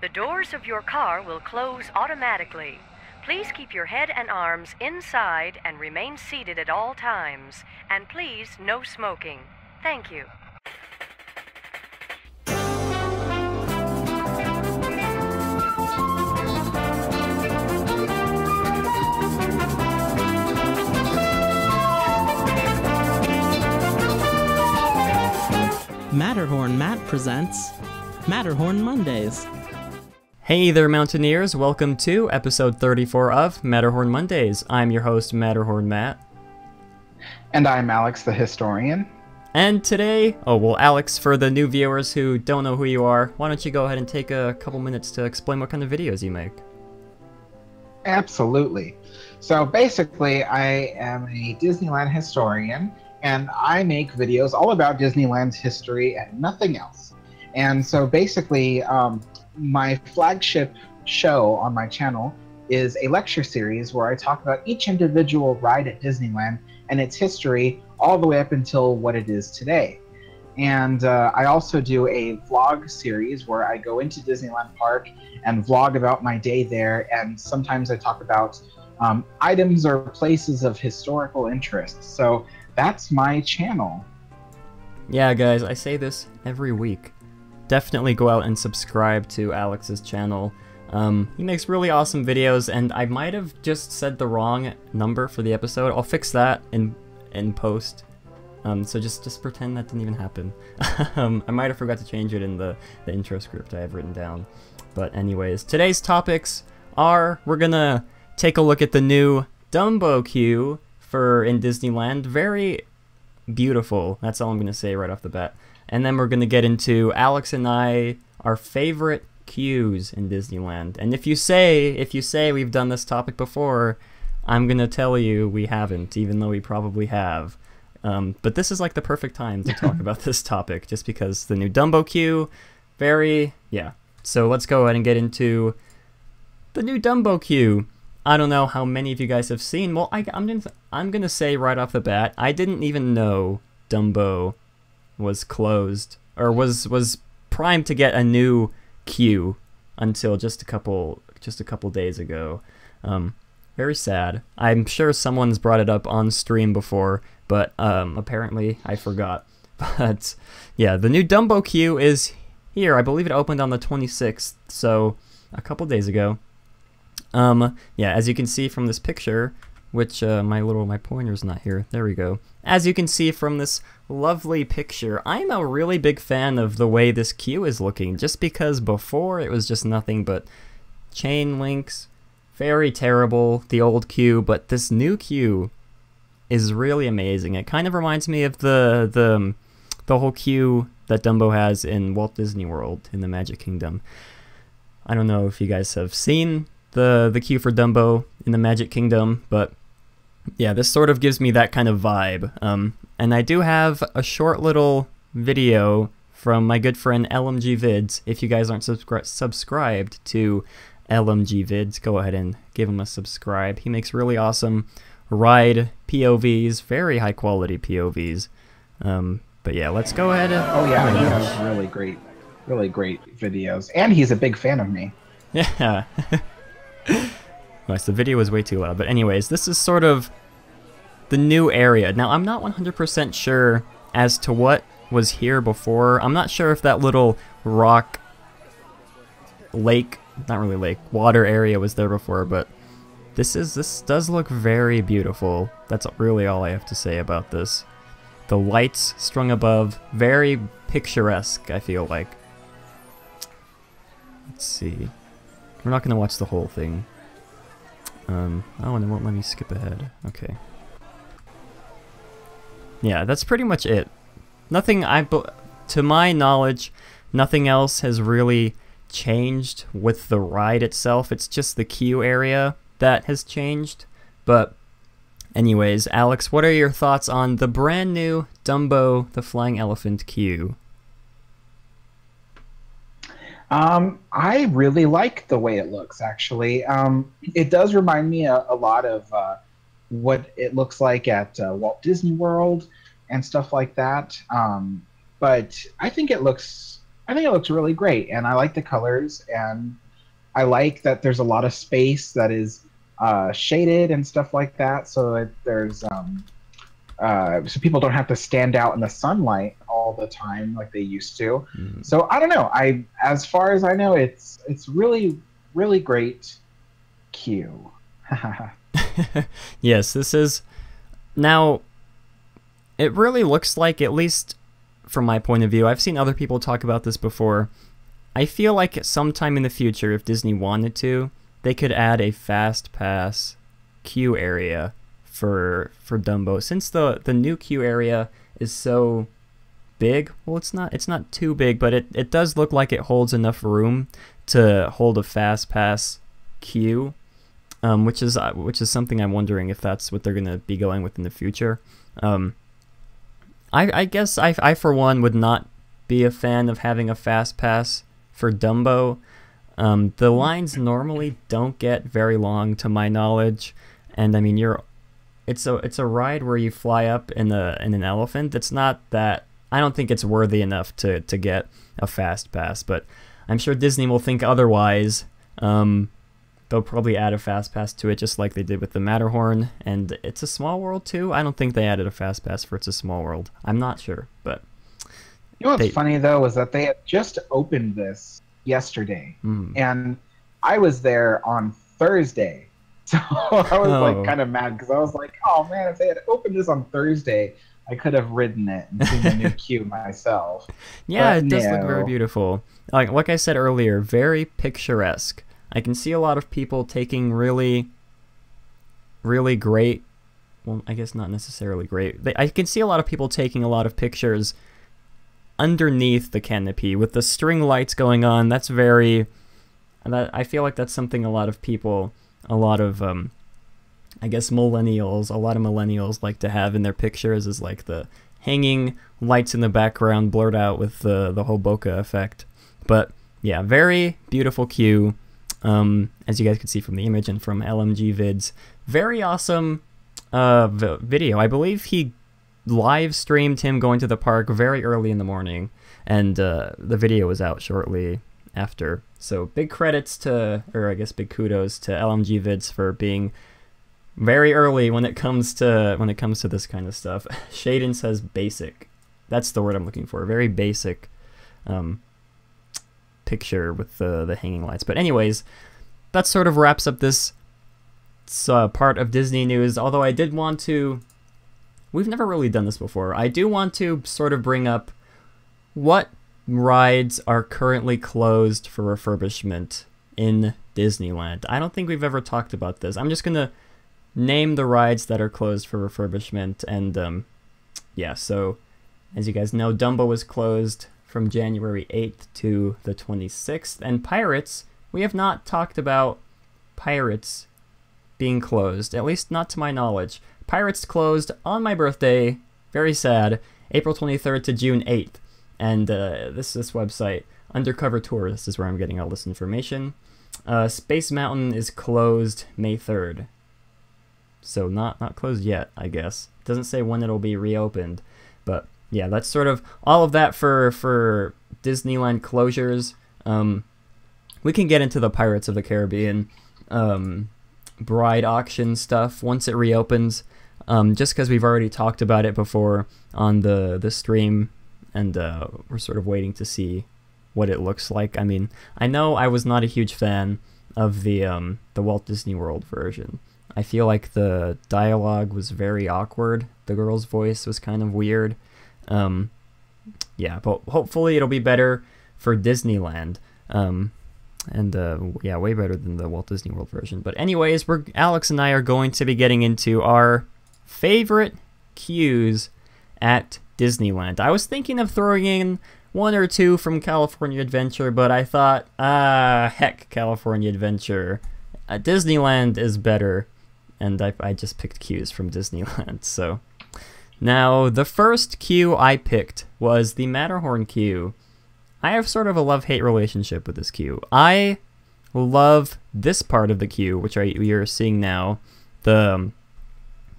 The doors of your car will close automatically. Please keep your head and arms inside and remain seated at all times. And please, no smoking. Thank you. Matterhorn Matt presents Matterhorn Mondays. Hey there, Mountaineers! Welcome to episode 34 of Matterhorn Mondays. I'm your host, Matterhorn Matt. And I'm Alex, the historian. And today, Alex, for the new viewers who don't know who you are, why don't you go ahead and take a couple minutes to explain what kind of videos you make? Absolutely. So basically, I am a Disneyland historian, and I make videos all about Disneyland's history and nothing else. And so basically, my flagship show on my channel is a lecture series where I talk about each individual ride at Disneyland and its history all the way up until what it is today. And I also do a vlog series where I go into Disneyland Park and vlog about my day there, and sometimes I talk about items or places of historical interest. So that's my channel. Yeah, guys, I say this every week. Definitely go out and subscribe to Alex's channel. He makes really awesome videos, and I might have just said the wrong number for the episode. I'll fix that in post. So just pretend that didn't even happen. I might have forgot to change it in the intro script I have written down. But anyways, today's topics are, we're gonna take a look at the new Dumbo queue in Disneyland. Very beautiful. That's all I'm gonna say right off the bat. And then we're gonna get into Alex and our favorite queues in Disneyland. And if you say we've done this topic before, I'm gonna tell you we haven't, even though we probably have. But this is like the perfect time to talk about this topic, just because the new Dumbo queue, yeah. So let's go ahead and get into the new Dumbo queue. I don't know how many of you guys have seen. Well, I'm gonna say right off the bat, I didn't even know Dumbo was closed or was primed to get a new queue until just a couple days ago. Very sad. I'm sure someone's brought it up on stream before, but apparently I forgot. But yeah, the new Dumbo queue is here. I believe it opened on the 26th, so a couple days ago. Yeah, as you can see from this picture, which my pointer's not here. There we go. As you can see from this lovely picture, I'm a really big fan of the way this queue is looking, just because before it was just nothing but chain links, very terrible, the old queue, but this new queue is really amazing. It kind of reminds me of the whole queue that Dumbo has in Walt Disney World in the Magic Kingdom. I don't know if you guys have seen the queue for Dumbo in the Magic Kingdom, but yeah, this sort of gives me that kind of vibe. And I do have a short little video from my good friend LMG Vids. If you guys aren't subscribed to LMG Vids, go ahead and give him a subscribe. He makes really awesome ride POVs, very high quality POVs. But yeah, let's go ahead and... Oh yeah, he has really great videos. And he's a big fan of me. Yeah. Nice, the video was way too loud. But anyways, this is sort of the new area. Now, I'm not 100% sure as to what was here before. I'm not sure if that little rock lake, not really lake, water area was there before, but this does look very beautiful. That's really all I have to say about this. The lights strung above, very picturesque, I feel like. Let's see. We're not going to watch the whole thing. Oh, and it won't let me skip ahead. Okay. Yeah, that's pretty much it. Nothing, to my knowledge, nothing else has really changed with the ride itself. It's just the queue area that has changed. But anyways, Alex, what are your thoughts on the brand new Dumbo the Flying Elephant queue? I really like the way it looks, actually. It does remind me a lot of what it looks like at Walt Disney World and stuff like that. But I think it looks I think it looks really great, and I like the colors, and I like that there's a lot of space that is shaded and stuff like that, so that there's so people don't have to stand out in the sunlight all the time like they used to. So I don't know. As far as I know, it's really really great. Q. Yes, this is now. It really looks like, at least from my point of view, I've seen other people talk about this before. I feel like sometime in the future, if Disney wanted to, they could add a fast pass queue area for Dumbo. Since the new queue area is so big, well, it's not too big, but it does look like it holds enough room to hold a fast pass queue, which is something I'm wondering if that's what they're gonna be going with in the future. I guess I for one would not be a fan of having a fast pass for Dumbo. The lines normally don't get very long, to my knowledge, and I mean it's a ride where you fly up in an elephant. It's not that, I don't think it's worthy enough to get a fast pass, but I'm sure Disney will think otherwise. They'll probably add a fast pass to it, just like they did with the Matterhorn, and It's a Small World too. I don't think they added a fast pass for It's a Small World. I'm not sure, but You know what's funny though is that they had just opened this yesterday, and I was there on Thursday, so I was like kind of mad because I was like, oh man, if they had opened this on Thursday, I could have ridden it and seen the new queue myself. Yeah, but it does look very beautiful. Like I said earlier, very picturesque. I can see a lot of people taking really, really great, well, I guess not necessarily great. I can see a lot of people taking a lot of pictures underneath the canopy with the string lights going on. That's very, I feel like that's something a lot of people, a lot of, I guess a lot of millennials like to have in their pictures, is like the hanging lights in the background blurred out with the whole bokeh effect. But yeah, very beautiful queue. As you guys can see from the image and from LMG vids, very awesome video. I believe he live streamed him going to the park very early in the morning, and the video was out shortly after. So big credits to, or I guess big kudos to LMG vids for being very early when it comes to this kind of stuff. Shaden says basic. That's the word I'm looking for. Very basic. Picture with the hanging lights. But anyways, that sort of wraps up this part of Disney news, although I did want to, we've never really done this before, I do want to sort of bring up what rides are currently closed for refurbishment in Disneyland. I don't think we've ever talked about this. I'm just gonna name the rides that are closed for refurbishment, and yeah, so as you guys know, Dumbo was closed from January 8th to the 26th. And Pirates, we have not talked about Pirates being closed, at least not to my knowledge. Pirates closed on my birthday, very sad, April 23rd to June 8th. And this website, Undercover Tourist, is where I'm getting all this information. Space Mountain is closed May 3rd. So not closed yet, I guess. Doesn't say when it'll be reopened, but yeah, that's sort of all of that for Disneyland closures. We can get into the Pirates of the Caribbean bride auction stuff once it reopens, just because we've already talked about it before on the stream, and we're sort of waiting to see what it looks like. I mean, I know I was not a huge fan of the Walt Disney World version. I feel like the dialogue was very awkward. The girl's voice was kind of weird. Yeah, but hopefully it'll be better for Disneyland, and yeah, way better than the Walt Disney World version. But anyways, Alex and I are going to be getting into our favorite queues at Disneyland. I was thinking of throwing in one or two from California Adventure, but I thought, heck, California Adventure. Disneyland is better, and I just picked queues from Disneyland, so. Now, the first queue I picked was the Matterhorn queue. I have sort of a love-hate relationship with this queue. I love this part of the queue, which we are seeing now. The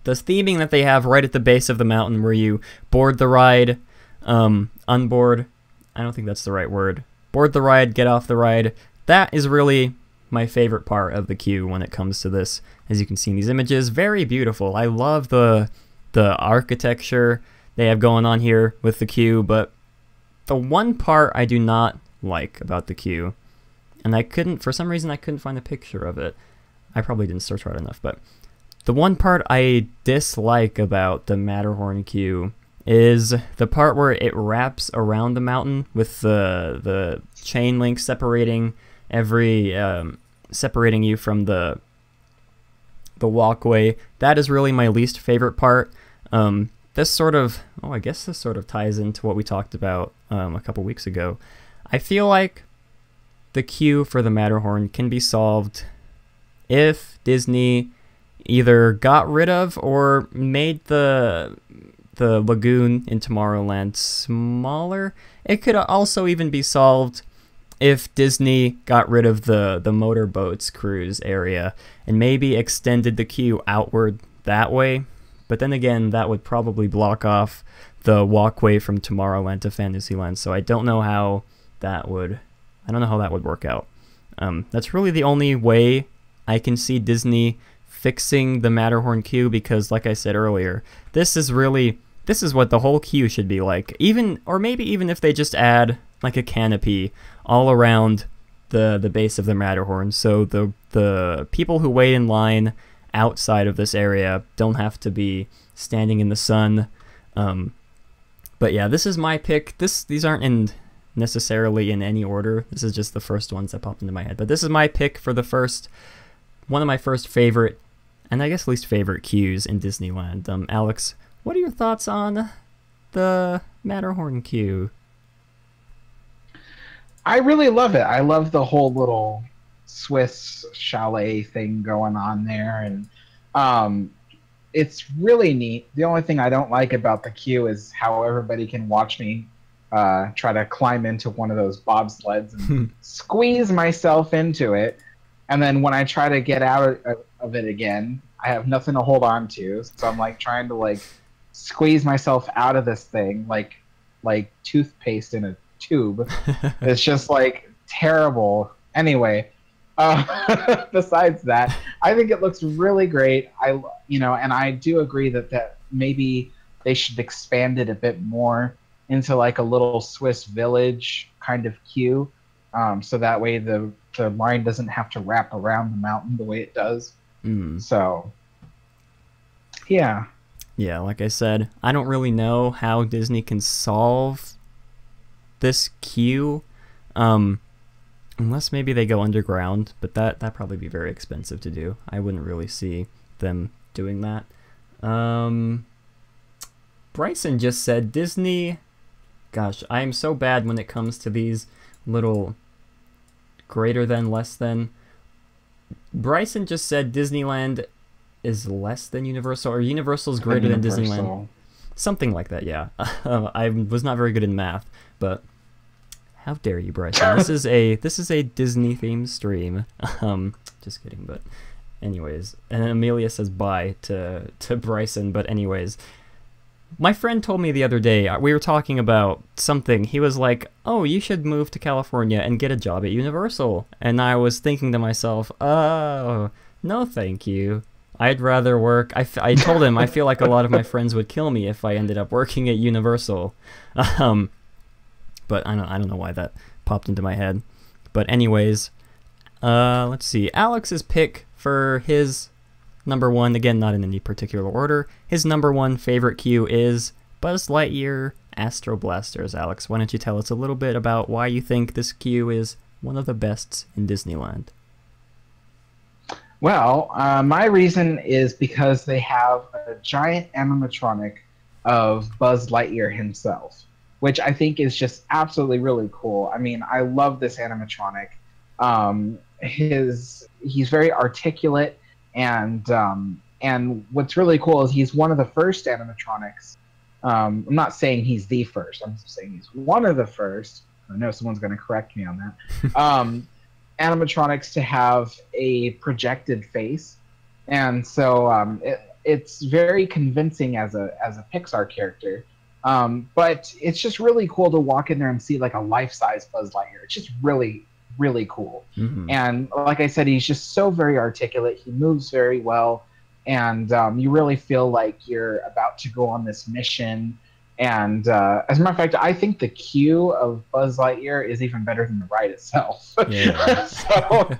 theming that they have right at the base of the mountain where you board the ride, unboard, I don't think that's the right word. Board the ride, get off the ride. That is really my favorite part of the queue when it comes to this. As you can see in these images, very beautiful. I love the architecture they have going on here with the queue, but the one part I do not like about the queue, and I couldn't, for some reason I couldn't find a picture of it. I probably didn't search hard enough, but the one part I dislike about the Matterhorn queue is the part where it wraps around the mountain with the chain link separating separating you from the walkway. That is really my least favorite part. This sort of, I guess this sort of ties into what we talked about a couple weeks ago. I feel like the queue for the Matterhorn can be solved if Disney either got rid of or made the lagoon in Tomorrowland smaller. It could also even be solved if Disney got rid of the motorboats cruise area and maybe extended the queue outward that way. But then again, that would probably block off the walkway from Tomorrowland to Fantasyland, so I don't know how that would work out. That's really the only way I can see Disney fixing the Matterhorn queue, because like I said earlier, this is what the whole queue should be like. Or maybe even if they just add like a canopy all around the base of the Matterhorn, so the people who wait in line outside of this area don't have to be standing in the sun. But yeah, this is my pick. These aren't necessarily in any order. This is just the first ones that popped into my head. But this is my pick for one of my first favorite, and I guess least favorite queues in Disneyland. Alex, what are your thoughts on the Matterhorn queue? I really love it. I love the whole little Swiss chalet thing going on there, and it's really neat. The only thing I don't like about the queue is how everybody can watch me try to climb into one of those bobsleds and squeeze myself into it, and then when I try to get out of it again, I have nothing to hold on to, so I'm like trying to like squeeze myself out of this thing like toothpaste in a tube. It's just like terrible. Anyway, besides that, I think it looks really great. And I do agree that maybe they should expand it a bit more into like a little Swiss village kind of queue, so that way the line doesn't have to wrap around the mountain the way it does. So yeah, like I said, I don't really know how Disney can solve this queue, unless maybe they go underground, but that'd probably be very expensive to do. I wouldn't really see them doing that. Bryson just said Disney. Gosh, I am so bad when it comes to these little greater than, less than. Bryson just said Disneyland is less than Universal, or Universal's greater than Disneyland. Something like that, yeah. I was not very good in math, but how dare you, Bryson? This is a Disney themed stream. Just kidding, but anyways. And Amelia says bye to Bryson, but anyways. My friend told me the other day, we were talking about something. He was like, "Oh, you should move to California and get a job at Universal." And I was thinking to myself, "Oh, no thank you. I'd rather work." I told him I feel like a lot of my friends would kill me if I ended up working at Universal. But I don't know why that popped into my head. But anyways, let's see. Alex's pick for his number one, again, not in any particular order, his number one favorite queue is Buzz Lightyear Astro Blasters. Alex, why don't you tell us a little bit about why you think this queue is one of the best in Disneyland? Well, my reason is because they have a giant animatronic of Buzz Lightyear himself, which I think is just absolutely really cool. I mean, I love this animatronic. He's very articulate, and what's really cool is he's one of the first animatronics. I'm not saying he's the first. I'm just saying he's one of the first. I know someone's going to correct me on that. Animatronics to have a projected face, and so it's very convincing as a Pixar character. But it's just really cool to walk in there and see like a life-size Buzz Lightyear. It's just really, really cool. And like I said, he's just so very articulate. He moves very well, and you really feel like you're about to go on this mission. And as a matter of fact, I think the queue of Buzz Lightyear is even better than the ride itself. Yeah. So,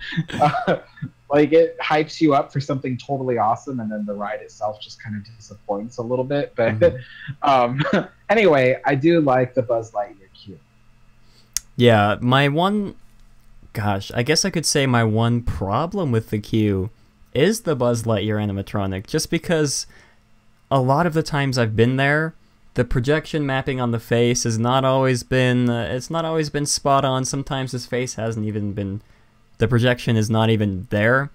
like, it hypes you up for something totally awesome, and then the ride itself just kind of disappoints a little bit. But anyway, I do like the Buzz Lightyear queue. Yeah, I guess I could say my one problem with the queue is the Buzz Lightyear animatronic, just because a lot of the times I've been there, the projection mapping on the face has not always been spot on. Sometimes his face hasn't even been, the projection is not even there.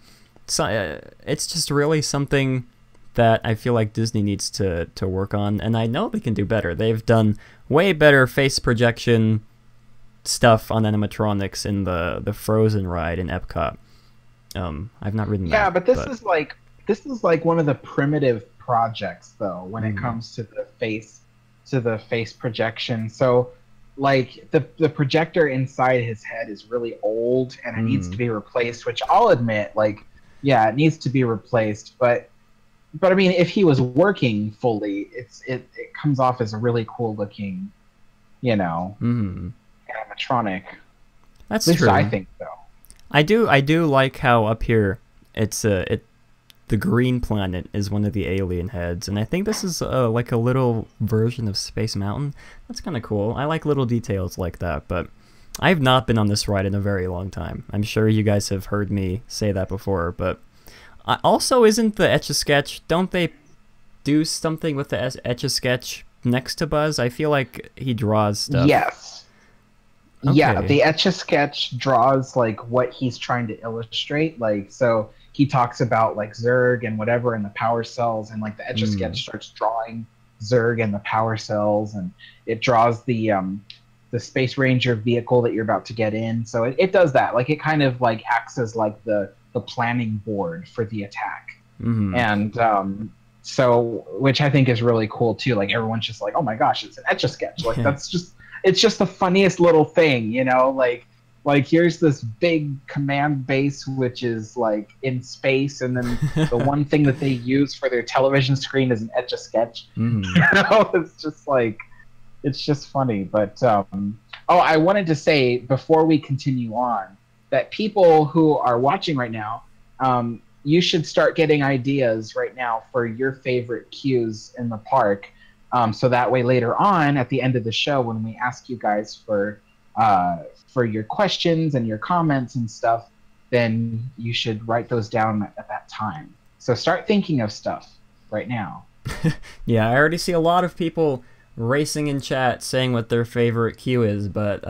So it's just really something that I feel like Disney needs to work on, and I know they can do better. They've done way better face projection stuff on animatronics in the Frozen ride in Epcot. I've not ridden that. Yeah, but this is like one of the primitive projects though when it comes to the face projection. So like the projector inside his head is really old and it needs to be replaced, which I'll admit, like, yeah, it needs to be replaced, but I mean, if he was working fully, it comes off as a really cool looking, you know, animatronic. That's At least true. I think so. I do like how up here it's the green planet is one of the alien heads, and I think this is like a little version of Space Mountain. That's kind of cool. I like little details like that, but I've not been on this ride in a very long time. I'm sure you guys have heard me say that before, but also isn't the Etch-a-Sketch, don't they do something with the Etch-a-Sketch next to Buzz? I feel like he draws stuff. Yes. Okay. Yeah, the Etch-a-Sketch draws like what he's trying to illustrate. Like, so he talks about like Zurg and whatever in the power cells, and like the Etch-a-Sketch starts drawing Zurg and the power cells, and it draws the Space Ranger vehicle that you're about to get in. So it does that. Like, it kind of like acts as like the planning board for the attack. And so, which I think is really cool too. Like, everyone's just like, oh my gosh, it's an Etch-a-Sketch. Like, it's just the funniest little thing, you know, like here's this big command base which is like in space, and then the one thing that they use for their television screen is an Etch-a-Sketch. You know, it's just like, it's just funny. But I wanted to say before we continue on that people who are watching right now, you should start getting ideas right now for your favorite queues in the park. So that way later on at the end of the show, when we ask you guys for your questions and your comments and stuff, then you should write those down at that time. So start thinking of stuff right now. Yeah, I already see a lot of people racing in chat saying what their favorite queue is, but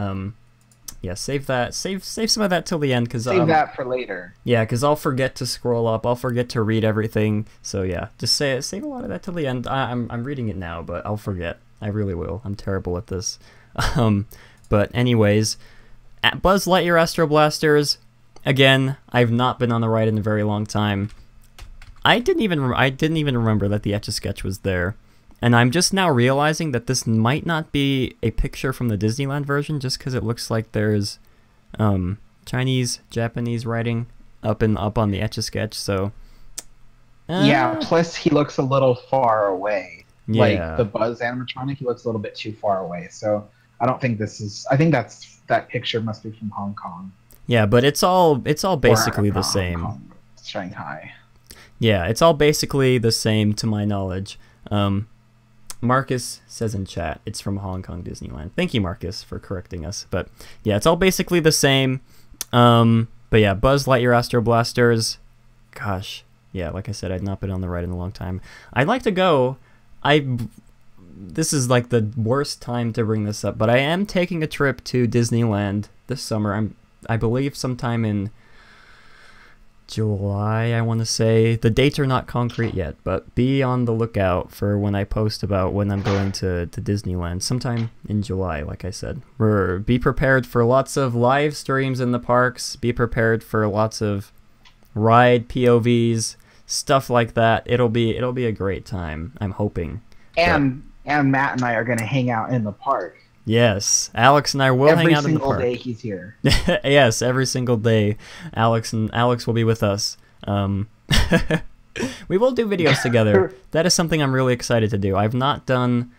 yeah, save some of that till the end, because save that for later. Yeah, because I'll forget to scroll up, I'll forget to read everything. So yeah, just save a lot of that till the end. I'm reading it now, but I'll forget. I really will. I'm terrible at this. But anyways, at Buzz Lightyear Astro Blasters, again, I've not been on the ride in a very long time. I didn't even remember that the Etch-a-Sketch was there. And I'm just now realizing that this might not be a picture from the Disneyland version, just because it looks like there's Chinese, Japanese writing up on the Etch-a-Sketch. So yeah, plus he looks a little far away. Yeah. Like the Buzz animatronic, he looks a little bit too far away. So I don't think this is. I think that picture must be from Hong Kong. Yeah, but it's all basically the same. Hong Kong, Shanghai. Yeah, it's all basically the same to my knowledge. Marcus says in chat, it's from Hong Kong Disneyland. Thank you, Marcus, for correcting us. But yeah, it's all basically the same. But yeah, Buzz Lightyear Astro Blasters. Gosh, yeah, like I said, I'd not been on the ride in a long time. I'd like to go. This is like the worst time to bring this up, but I am taking a trip to Disneyland this summer. I believe sometime in July, I want to say. The dates are not concrete yet, but be on the lookout for when I post about when I'm going to Disneyland, sometime in July, like I said. Be prepared for lots of live streams in the parks, be prepared for lots of ride POVs, stuff like that. It'll be a great time, I'm hoping. And and Matt and I are going to hang out in the park. Yes, Alex and I will hang out in the park. Every single day he's here. Yes, every single day, Alex will be with us. We will do videos together. That is something I'm really excited to do. I've not done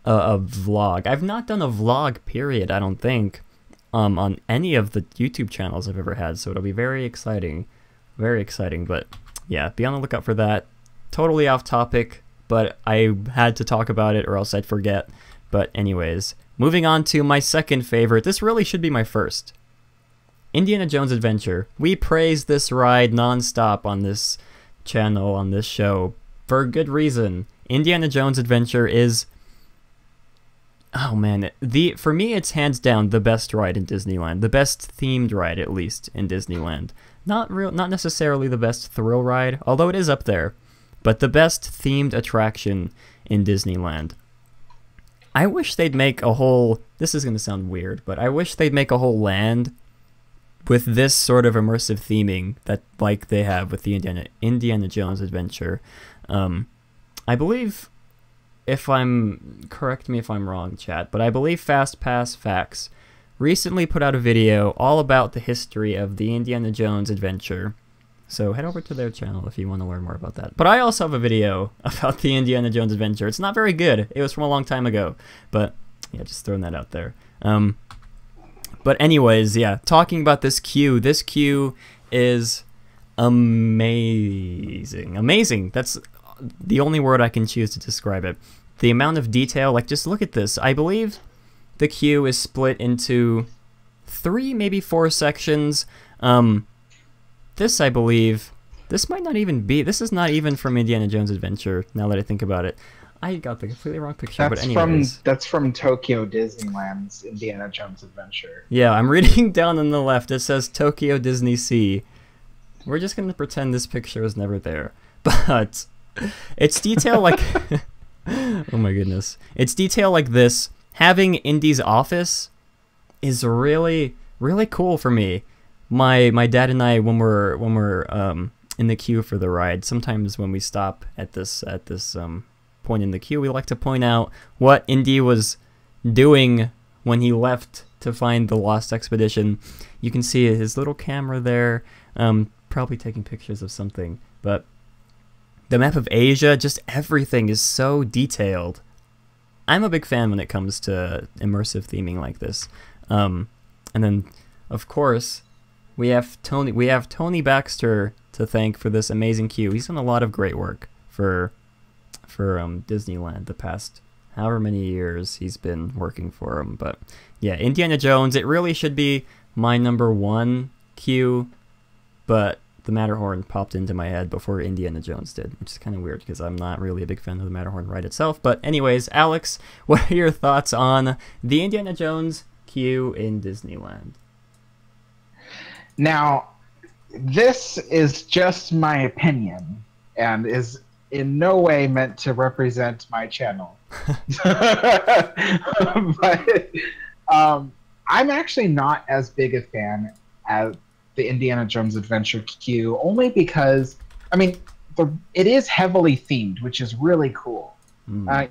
a vlog. I've not done a vlog, period, I don't think, on any of the YouTube channels I've ever had, so it'll be very exciting. Very exciting, but yeah, be on the lookout for that. Totally off topic, but I had to talk about it or else I'd forget. But anyways, moving on to my second favorite. This really should be my first. Indiana Jones Adventure. We praise this ride non-stop on this channel, on this show, for good reason. Indiana Jones Adventure is... oh man, for me it's hands down the best ride in Disneyland. The best themed ride, at least, in Disneyland. Not necessarily the best thrill ride, although it is up there, but the best themed attraction in Disneyland. I wish they'd make a whole... this is going to sound weird, but I wish they'd make a whole land with this sort of immersive theming that like they have with the Indiana Jones Adventure. I believe, correct me if I'm wrong, chat, but I believe FastPass Facts recently put out a video all about the history of the Indiana Jones Adventure. So head over to their channel if you want to learn more about that. But I also have a video about the Indiana Jones Adventure. It's not very good. It was from a long time ago. But yeah, just throwing that out there. But anyways, yeah, talking about this queue. This queue is amazing. Amazing. That's the only word I can choose to describe it. The amount of detail, like just look at this. I believe the queue is split into 3, maybe 4 sections. This, I believe, this might not even be, this is not even from Indiana Jones Adventure, now that I think about it. I got the completely wrong picture, but anyways. That's from Tokyo Disneyland's Indiana Jones Adventure. Yeah, I'm reading down on the left. It says Tokyo Disney Sea. We're just going to pretend this picture was never there. But it's detail like... oh my goodness. It's detail like this. Having Indy's office is really, really cool for me. My dad and I, when we're in the queue for the ride, sometimes when we stop at this point in the queue, we like to point out what Indy was doing when he left to find the Lost Expedition. You can see his little camera there, probably taking pictures of something. But the map of Asia, just everything is so detailed. I'm a big fan when it comes to immersive theming like this. And then, of course, we have Tony Baxter to thank for this amazing queue. He's done a lot of great work for Disneyland the past however many years he's been working for him. But yeah, Indiana Jones, it really should be my #1 queue, but the Matterhorn popped into my head before Indiana Jones did, which is kind of weird because I'm not really a big fan of the Matterhorn ride itself. But anyways, Alex, what are your thoughts on the Indiana Jones queue in Disneyland? Now, this is just my opinion and is in no way meant to represent my channel. But I'm actually not as big a fan as the Indiana Jones Adventure queue, only because, I mean, it is heavily themed, which is really cool.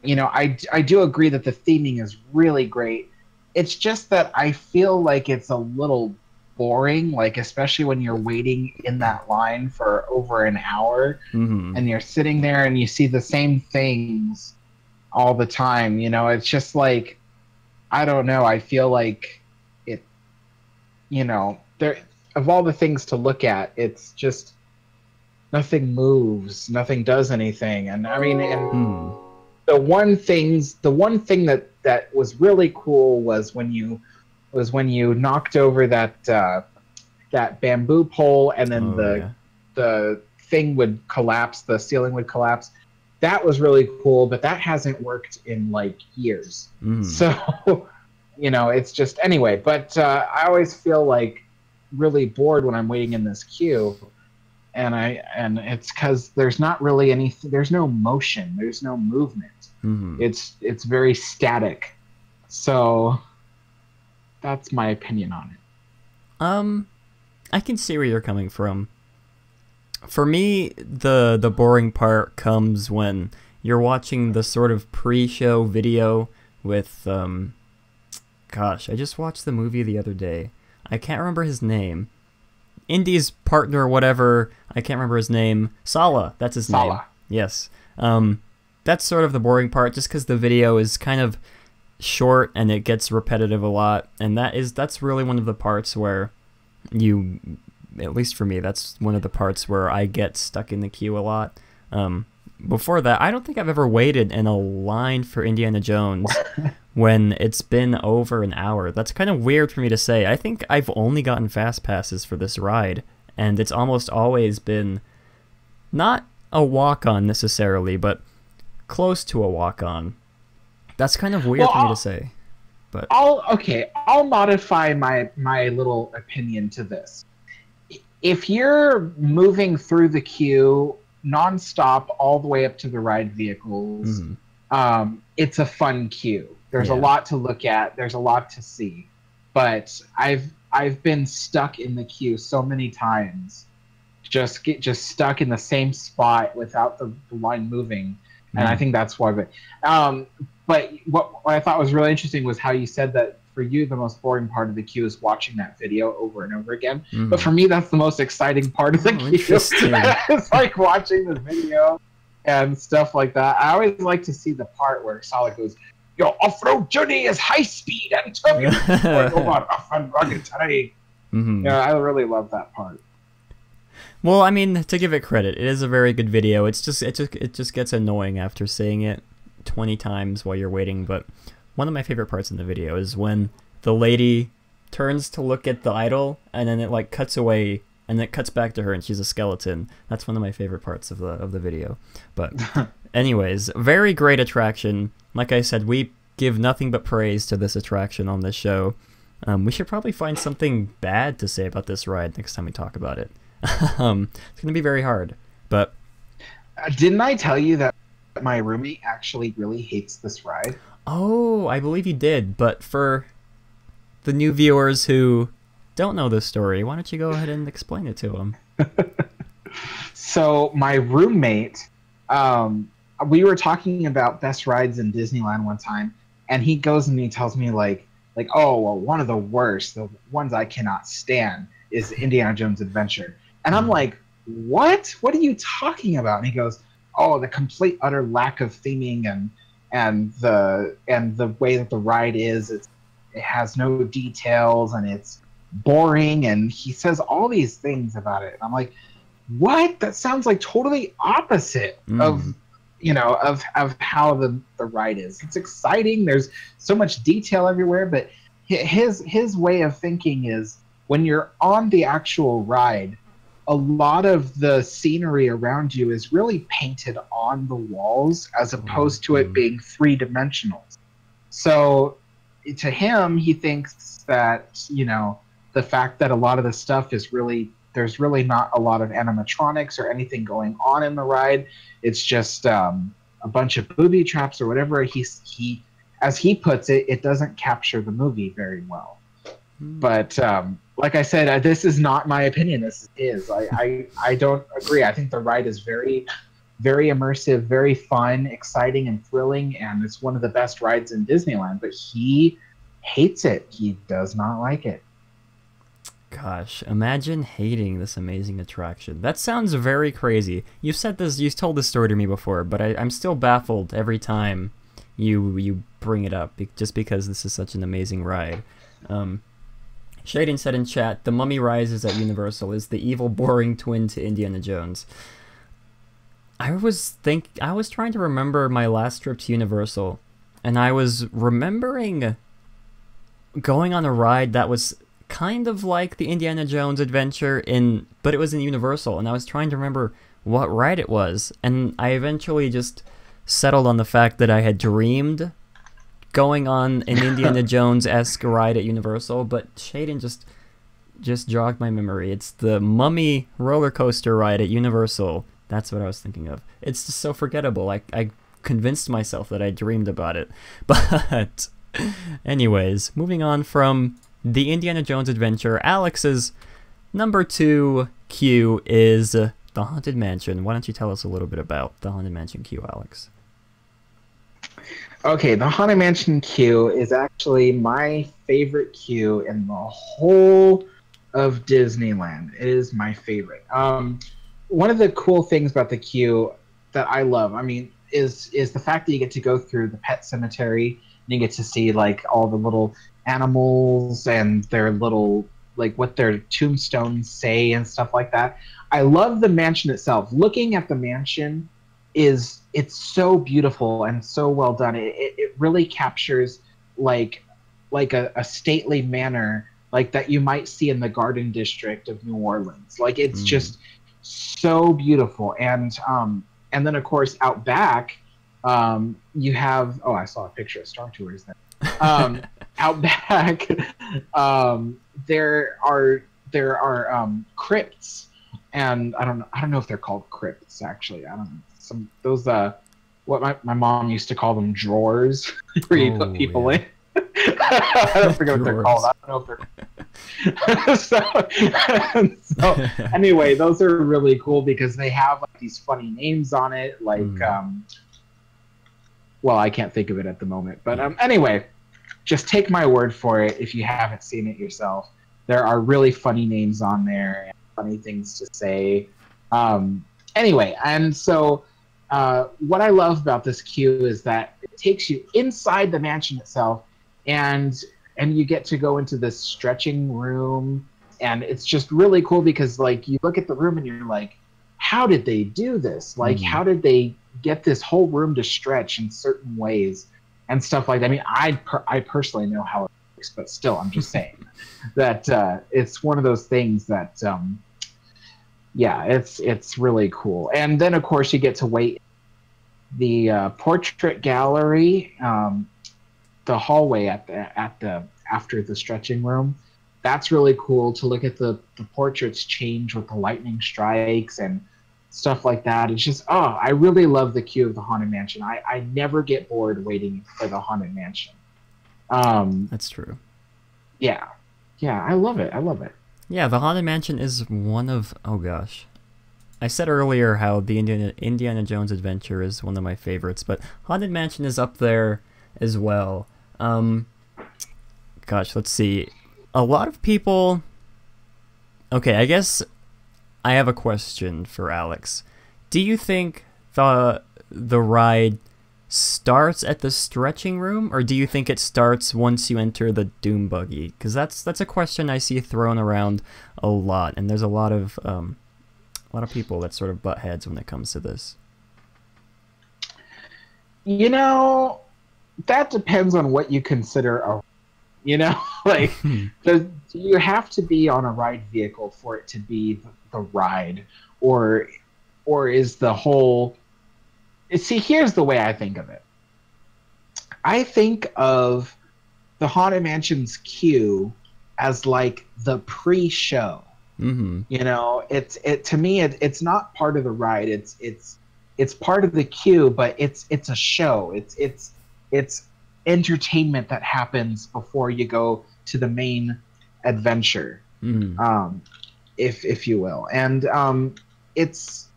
You know, I do agree that the theming is really great. It's just that I feel like it's a little boring, like especially when you're waiting in that line for over an hour and you're sitting there and you see the same things all the time. You know, it's just like, I don't know, I feel like it, you know, there, of all the things to look at, it's just nothing moves, nothing does anything. And I mean, and the one thing that was really cool was when you knocked over that bamboo pole and then the thing would collapse, the ceiling would collapse. That was really cool, but that hasn't worked in like years. So, you know, it's just, anyway, but I always feel like really bored when I'm waiting in this queue, and it's because there's not really anything, there's no motion, there's no movement. It's very static. So that's my opinion on it. I can see where you're coming from. For me, the boring part comes when you're watching the sort of pre-show video with, gosh, I just watched the movie the other day. I can't remember his name. Indy's partner or whatever, I can't remember his name. Sala, that's his name. Yes. That's sort of the boring part, just because the video is kind of short and it gets repetitive a lot, and that's really one of the parts where at least for me, that's one of the parts where I get stuck in the queue a lot. Before that, I don't think I've ever waited in a line for Indiana Jones when it's been over an hour. That's kind of weird for me to say. I think I've only gotten fast passes for this ride, and it's almost always been not a walk-on necessarily, but close to a walk-on. That's kind of weird for me to say. But I'll modify my little opinion to this. If you're moving through the queue nonstop all the way up to the ride vehicles, it's a fun queue. There's a lot to look at. There's a lot to see. But I've been stuck in the queue so many times, just stuck in the same spot without the line moving, and I think that's why. But what I thought was really interesting was how you said that for you the most boring part of the queue is watching that video over and over again. But for me, that's the most exciting part of the queue. It's like watching the video and stuff like that. I always like to see the part where Sala goes, "Your off-road journey is high speed and turbulent over rough and rugged terrain." Yeah, I really love that part. Well, I mean, to give it credit, it is a very good video. It just gets annoying after seeing it 20 times while you're waiting. But one of my favorite parts in the video is when the lady turns to look at the idol, and then it like cuts away, and it cuts back to her, and she's a skeleton. That's one of my favorite parts of the video. But anyways, very great attraction. Like I said, we give nothing but praise to this attraction on this show. We should probably find something bad to say about this ride next time we talk about it. It's going to be very hard, but... didn't I tell you that my roommate actually really hates this ride? Oh, I believe you did, but for the new viewers who don't know this story, why don't you go ahead and explain it to them? So my roommate, we were talking about best rides in Disneyland one time, and he goes and he tells me like, oh, well, one of the worst, the ones I cannot stand, is Indiana Jones Adventure. And I'm like, what? What are you talking about? And he goes, oh, the complete utter lack of theming and the way that the ride is. It has no details and it's boring. And he says all these things about it. And I'm like, what? That sounds like totally opposite of how the ride is. It's exciting. There's so much detail everywhere. But his way of thinking is when you're on the actual ride, a lot of the scenery around you is really painted on the walls as opposed to it being three-dimensional. So to him, he thinks that, the fact that a lot of the stuff is there's really not a lot of animatronics or anything going on in the ride. It's just a bunch of booby traps or whatever. He as he puts it, it doesn't capture the movie very well. But like I said, this is not my opinion. This is his. I don't agree. I think the ride is very, very immersive, very fun, exciting, and thrilling, and it's one of the best rides in Disneyland. But he hates it. He does not like it. Gosh, imagine hating this amazing attraction. That sounds very crazy. You've told this story to me before, but I'm still baffled every time you bring it up, just because this is such an amazing ride. Shaden said in chat, The Mummy Rises at Universal is the evil, boring twin to Indiana Jones. I was trying to remember my last trip to Universal, and I was remembering going on a ride that was kind of like the Indiana Jones adventure, but it was in Universal, and I was trying to remember what ride it was, and I eventually just settled on the fact that I had dreamed going on an Indiana Jones-esque ride at Universal, but Shaden just jogged my memory. It's the Mummy roller coaster ride at Universal. That's what I was thinking of. It's just so forgettable. I convinced myself that I dreamed about it. But anyways, moving on from the Indiana Jones adventure, Alex's number 2 queue is the Haunted Mansion. Why don't you tell us a little bit about the Haunted Mansion queue, Alex? Okay, the Haunted Mansion queue is actually my favorite queue in the whole of Disneyland. It is my favorite. One of the cool things about the queue that I love, I mean, is the fact that you get to go through the pet cemetery and you get to see like all the little animals and their little like what their tombstones say and stuff like that. I love the mansion itself. Looking at the mansion it's so beautiful and so well done. It really captures like a stately manner like that you might see in the Garden District of New Orleans. Like it's just so beautiful. And then of course out back you have I saw a picture of Star Tours then. Out back there are crypts, and I don't know if they're called crypts actually. I don't know. Some those what my mom used to call them drawers where you put people in. I don't forget what they're called. I don't know if they're so anyway, those are really cool because they have like these funny names on it, like well, I can't think of it at the moment, but anyway, just take my word for it if you haven't seen it yourself. There are really funny names on there and funny things to say. Anyway, and so what I love about this queue is that it takes you inside the mansion itself, and you get to go into this stretching room, and it's just really cool because like you look at the room and you're like, how did they do this? Like, how did they get this whole room to stretch in certain ways and stuff like that? I mean, I personally know how it works, but still, I'm just saying that it's one of those things that yeah, it's really cool. And then of course you get to wait the portrait gallery, the hallway at the after the stretching room. That's really cool to look at the portraits change with the lightning strikes and stuff like that. It's just I really love the queue of the Haunted Mansion. I never get bored waiting for the Haunted Mansion. That's true. Yeah, I love it. Yeah, the Haunted Mansion is one of... Oh gosh. I said earlier how the Indiana Jones Adventure is one of my favorites, but Haunted Mansion is up there as well. Gosh, let's see. A lot of people... Okay, I guess I have a question for Alex. Do you think the ride starts at the stretching room, or do you think it starts once you enter the Doom Buggy? Because that's a question I see thrown around a lot, and there's a lot of people that sort of butt heads when it comes to this. You know, that depends on what you consider a, you know, like you have to be on a ride vehicle for it to be the ride, or is the whole... See, here's the way I think of it. I think of the Haunted Mansion's queue as like the pre-show. You know, to me, it's not part of the ride. It's part of the queue, but it's a show. It's entertainment that happens before you go to the main adventure, if you will. And it's...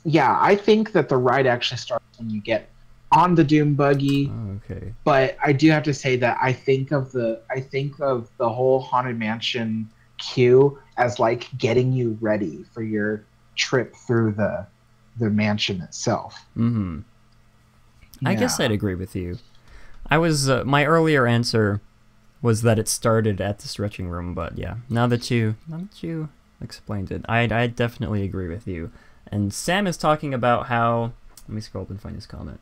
Yeah, I think that the ride actually starts when you get on the Doom Buggy. Oh, okay. But I do have to say that I think of the whole Haunted Mansion queue as like getting you ready for your trip through the mansion itself. I guess I'd agree with you. I was my earlier answer was that it started at the stretching room, but yeah, now that you explained it, I definitely agree with you. And Sam is talking about how... Let me scroll up and find his comment.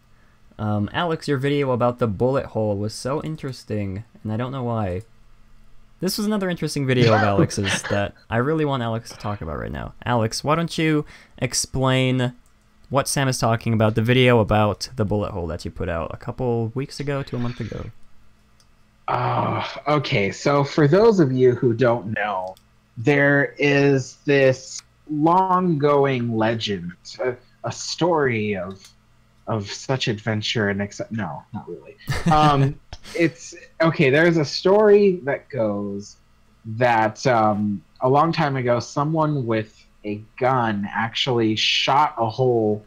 Alex, your video about the bullet hole was so interesting, and I don't know why. This was another interesting video of Alex's that I really want Alex to talk about right now. Alex, why don't you explain what Sam is talking about, the video about the bullet hole that you put out a couple weeks ago to a month ago? Okay, so for those of you who don't know, there is this long-going legend, a story of such adventure and no, not really. It's okay. There's a story that goes that a long time ago, someone with a gun actually shot a hole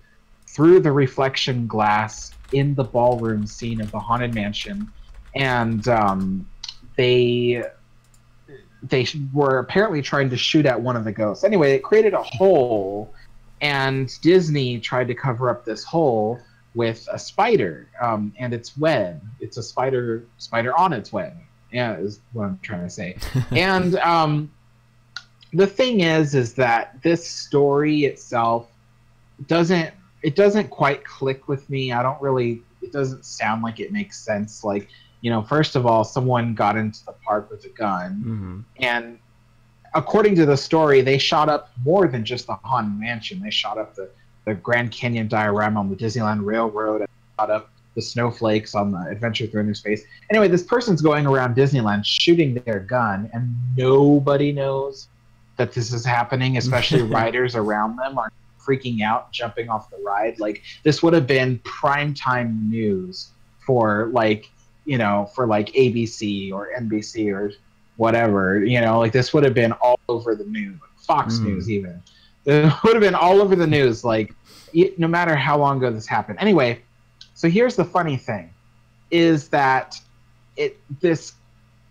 through the reflection glass in the ballroom scene of the Haunted Mansion, and they were apparently trying to shoot at one of the ghosts. Anyway, it created a hole, and Disney tried to cover up this hole with a spider and its web. It's a spider on its web. Yeah, is what I'm trying to say. And the thing is that this story itself doesn't quite click with me. It doesn't sound like it makes sense. Like, you know, first of all, someone got into the park with a gun, and according to the story, they shot up more than just the Haunted Mansion. They shot up the Grand Canyon diorama on the Disneyland Railroad, and shot up the snowflakes on the Adventure Through New Space. Anyway, this person's going around Disneyland shooting their gun, and nobody knows that this is happening, especially riders around them are freaking out, jumping off the ride. Like, this would have been primetime news for, like, you know, for like ABC or NBC or whatever, you know, like this would have been all over the news, Fox News even. It would have been all over the news, like, no matter how long ago this happened. Anyway, so here's the funny thing, is that this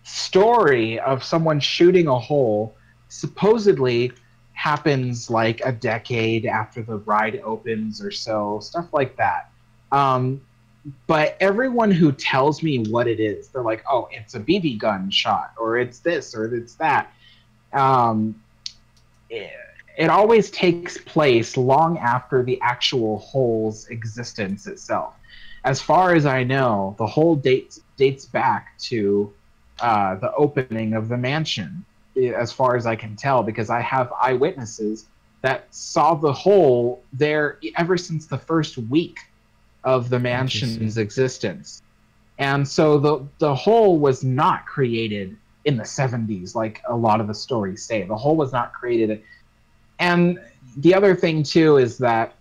story of someone shooting a hole supposedly happens like a decade after the ride opens or so, stuff like that. But everyone who tells me what it is, they're like, oh, it's a BB gun shot, or it's this, or it's that. It always takes place long after the actual hole's existence itself. As far as I know, the hole dates back to the opening of the mansion, as far as I can tell, because I have eyewitnesses that saw the hole there ever since the first week of the mansion's existence. And so the hole was not created in the 70s, like a lot of the stories say. The hole was not created. And the other thing, too, is that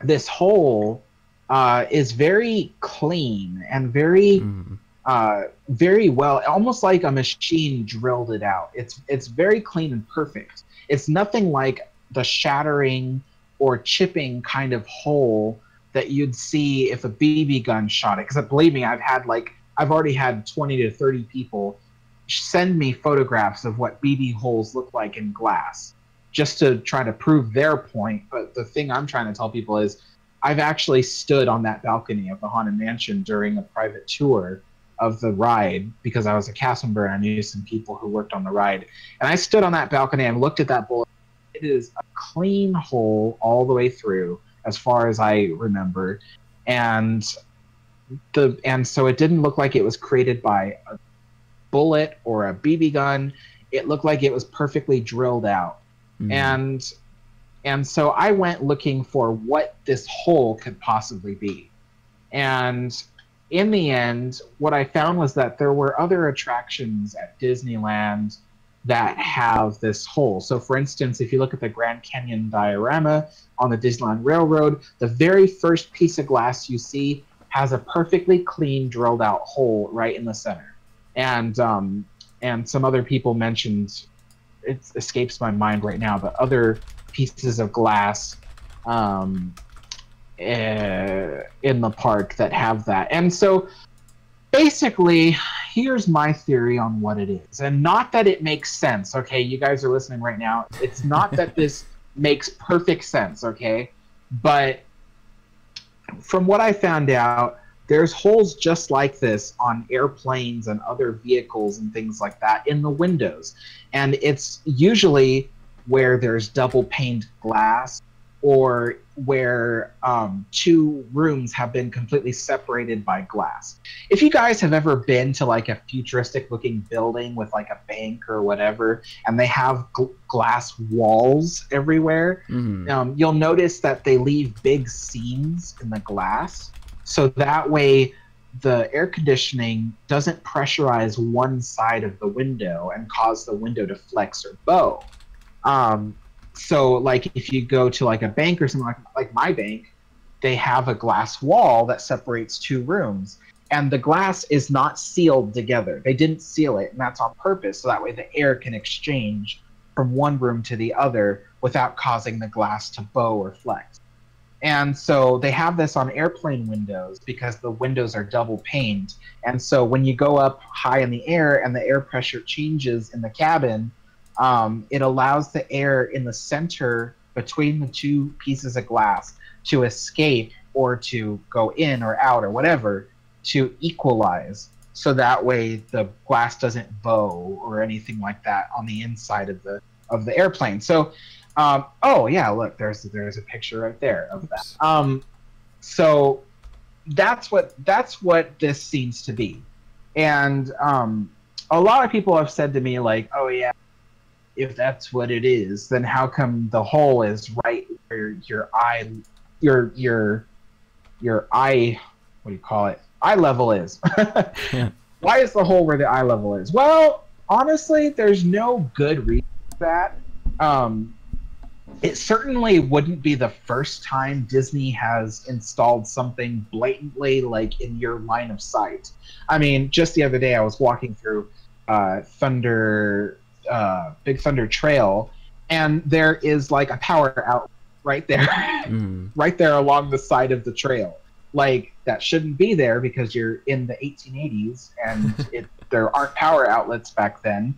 this hole is very clean and very well, almost like a machine drilled it out. It's very clean and perfect. It's nothing like the shattering or chipping kind of hole that you'd see if a BB gun shot it. Because believe me, I've already had 20 to 30 people send me photographs of what BB holes look like in glass, just to try to prove their point. But the thing I'm trying to tell people is, I've actually stood on that balcony of the Haunted Mansion during a private tour of the ride, because I was a cast member and I knew some people who worked on the ride. And I stood on that balcony and looked at that bullet. It is a clean hole all the way through, as far as I remember. And so it didn't look like it was created by a bullet or a BB gun. It looked like it was perfectly drilled out. And so I went looking for what this hole could possibly be. And in the end, what I found was that there were other attractions at Disneyland that have this hole. So for instance, if you look at the Grand Canyon diorama on the Disneyland Railroad, the very first piece of glass you see has a perfectly clean drilled out hole right in the center. And some other people mentioned, it escapes my mind right now, but other pieces of glass in the park that have that. And so basically, here's my theory on what it is. And not that it makes sense, okay? You guys are listening right now. It's not that this makes perfect sense, okay? But from what I found out, there's holes just like this on airplanes and other vehicles and things like that in the windows. And it's usually where there's double paned glass, or where two rooms have been completely separated by glass. If you guys have ever been to like a futuristic looking building with like a bank or whatever, and they have glass walls everywhere, you'll notice that they leave big seams in the glass. So that way the air conditioning doesn't pressurize one side of the window and cause the window to flex or bow. So like if you go to like a bank or something like my bank, they have a glass wall that separates two rooms, and the glass is not sealed together. They didn't seal it, and that's on purpose, so that way the air can exchange from one room to the other without causing the glass to bow or flex. And so they have this on airplane windows because the windows are double paned. And so when you go up high in the air and the air pressure changes in the cabin, it allows the air in the center between the two pieces of glass to escape or to go in or out or whatever to equalize. So that way the glass doesn't bow or anything like that on the inside of the airplane. So oh yeah, look, there's a picture right there of that. So that's what this seems to be, and a lot of people have said to me like, oh yeah, if that's what it is, then how come the hole is right where your eye, your eye, what do you call it, eye level is? Yeah. Why is the hole where the eye level is? Well, honestly, there's no good reason for that. It certainly wouldn't be the first time Disney has installed something blatantly like in your line of sight. I mean, just the other day I was walking through Big Thunder Trail, and there is like a power outlet right there, right there along the side of the trail. Like, that shouldn't be there because you're in the 1880s and there aren't power outlets back then.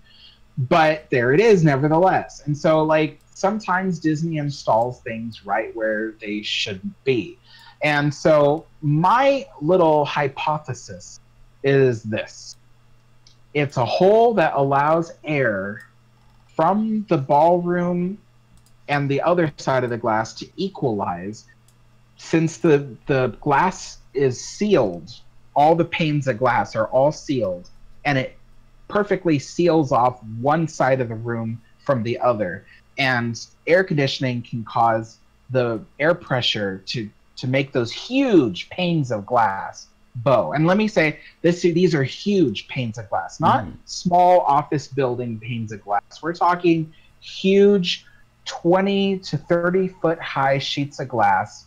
But there it is nevertheless. And so, like, sometimes Disney installs things right where they shouldn't be. And so my little hypothesis is this. It's a hole that allows air from the ballroom and the other side of the glass to equalize. Since the glass is sealed, all the panes of glass are all sealed, and it perfectly seals off one side of the room from the other. And air conditioning can cause the air pressure to make those huge panes of glass bow. And let me say, these are huge panes of glass, not small office building panes of glass. We're talking huge 20 to 30 foot high sheets of glass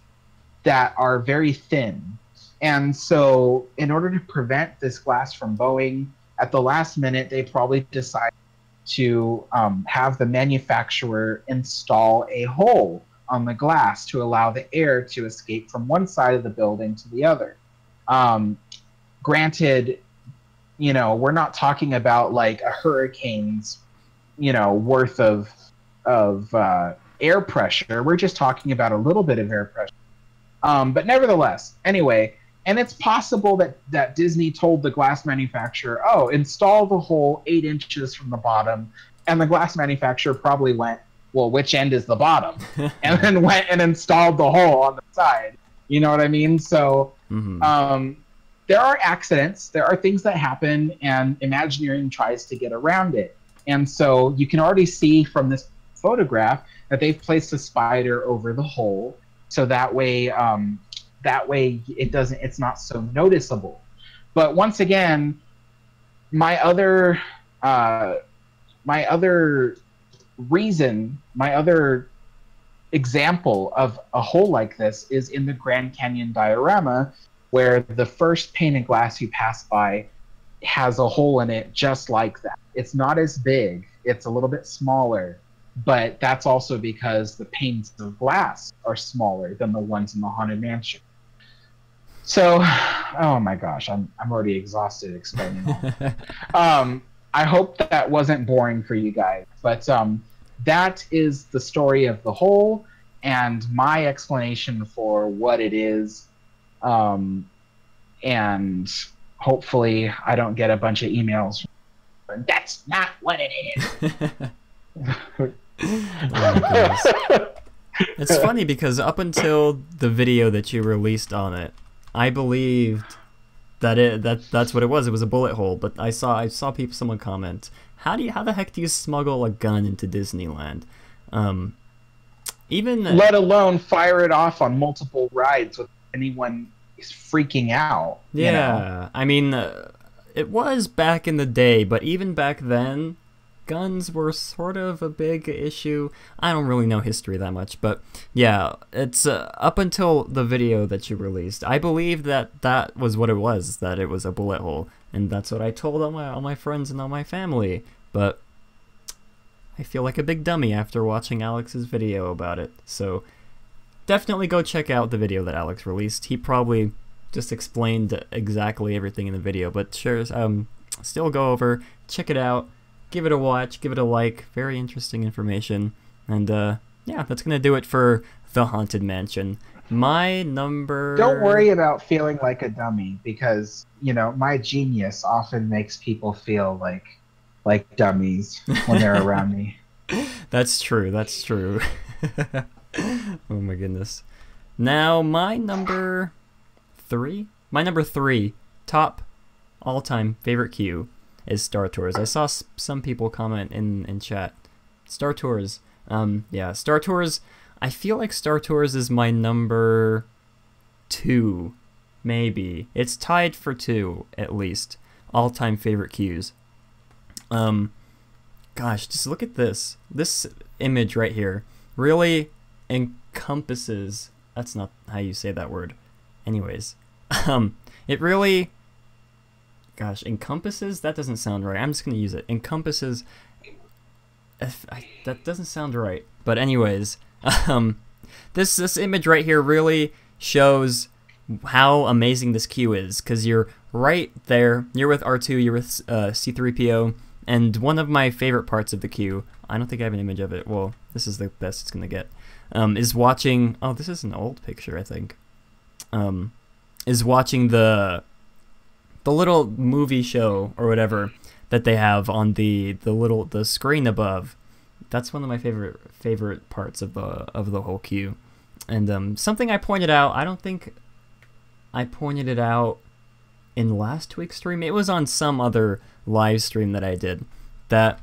that are very thin. And so in order to prevent this glass from bowing, at the last minute, they probably decided to have the manufacturer install a hole on the glass to allow the air to escape from one side of the building to the other. Granted, you know, we're not talking about like a hurricane's, you know, worth of air pressure. We're just talking about a little bit of air pressure. But nevertheless, anyway, and it's possible that Disney told the glass manufacturer, oh, install the hole 8 inches from the bottom. And the glass manufacturer probably went, well, which end is the bottom? And then went and installed the hole on the side. You know what I mean? So there are accidents. There are things that happen, and Imagineering tries to get around it. And so you can already see from this photograph that they've placed a spider over the hole. So that way it's not so noticeable. But once again, my other example of a hole like this is in the Grand Canyon diorama, where the first pane of glass you pass by has a hole in it just like that. It's not as big, it's a little bit smaller, but that's also because the panes of glass are smaller than the ones in the Haunted Mansion. So, oh my gosh, I'm already exhausted explaining all. I hope that wasn't boring for you guys, but that is the story of the hole and my explanation for what it is. And hopefully I don't get a bunch of emails. That's not what it is. Oh, it's funny because up until the video that you released on it, I believed that's what it was. It was a bullet hole. But I saw someone comment, how the heck do you smuggle a gun into Disneyland? Even let alone fire it off on multiple rides with anyone is freaking out. Yeah, you know? I mean, it was back in the day, but even back then, guns were sort of a big issue. I don't really know history that much, but yeah, it's up until the video that you released, I believe that was what it was, that it was a bullet hole, and that's what I told all my friends and all my family. But I feel like a big dummy after watching Alex's video about it. So definitely go check out the video that Alex released. He probably just explained exactly everything in the video, but sure, still go over, check it out, give it a watch, give it a like. Very interesting information. And yeah, that's gonna do it for the Haunted Mansion. My number... Don't worry about feeling like a dummy, because, you know, my genius often makes people feel like dummies when they're around me. That's true, that's true. Oh my goodness. Now, my number 3? My number 3 top all-time favorite queue is Star Tours. I saw some people comment in chat. Star Tours. Yeah, Star Tours... I feel like Star Tours is my number 2, maybe. It's tied for 2, at least. All-time favorite queues. Gosh, just look at this. This image right here really encompasses... That's not how you say that word. Anyways. It really... Gosh, encompasses? That doesn't sound right. I'm just going to use it. Encompasses... that doesn't sound right. But anyways... This image right here really shows how amazing this queue is, because you're right there, you're with R2, you're with C-3PO, and one of my favorite parts of the queue, I don't think I have an image of it, well, this is the best it's gonna get, is watching, oh, this is an old picture, I think, is watching the little movie show, or whatever, that they have on the screen above. That's one of my favorite parts of the whole queue. And something I pointed out, I don't think I pointed it out in last week's stream. It was on some other live stream that I did. That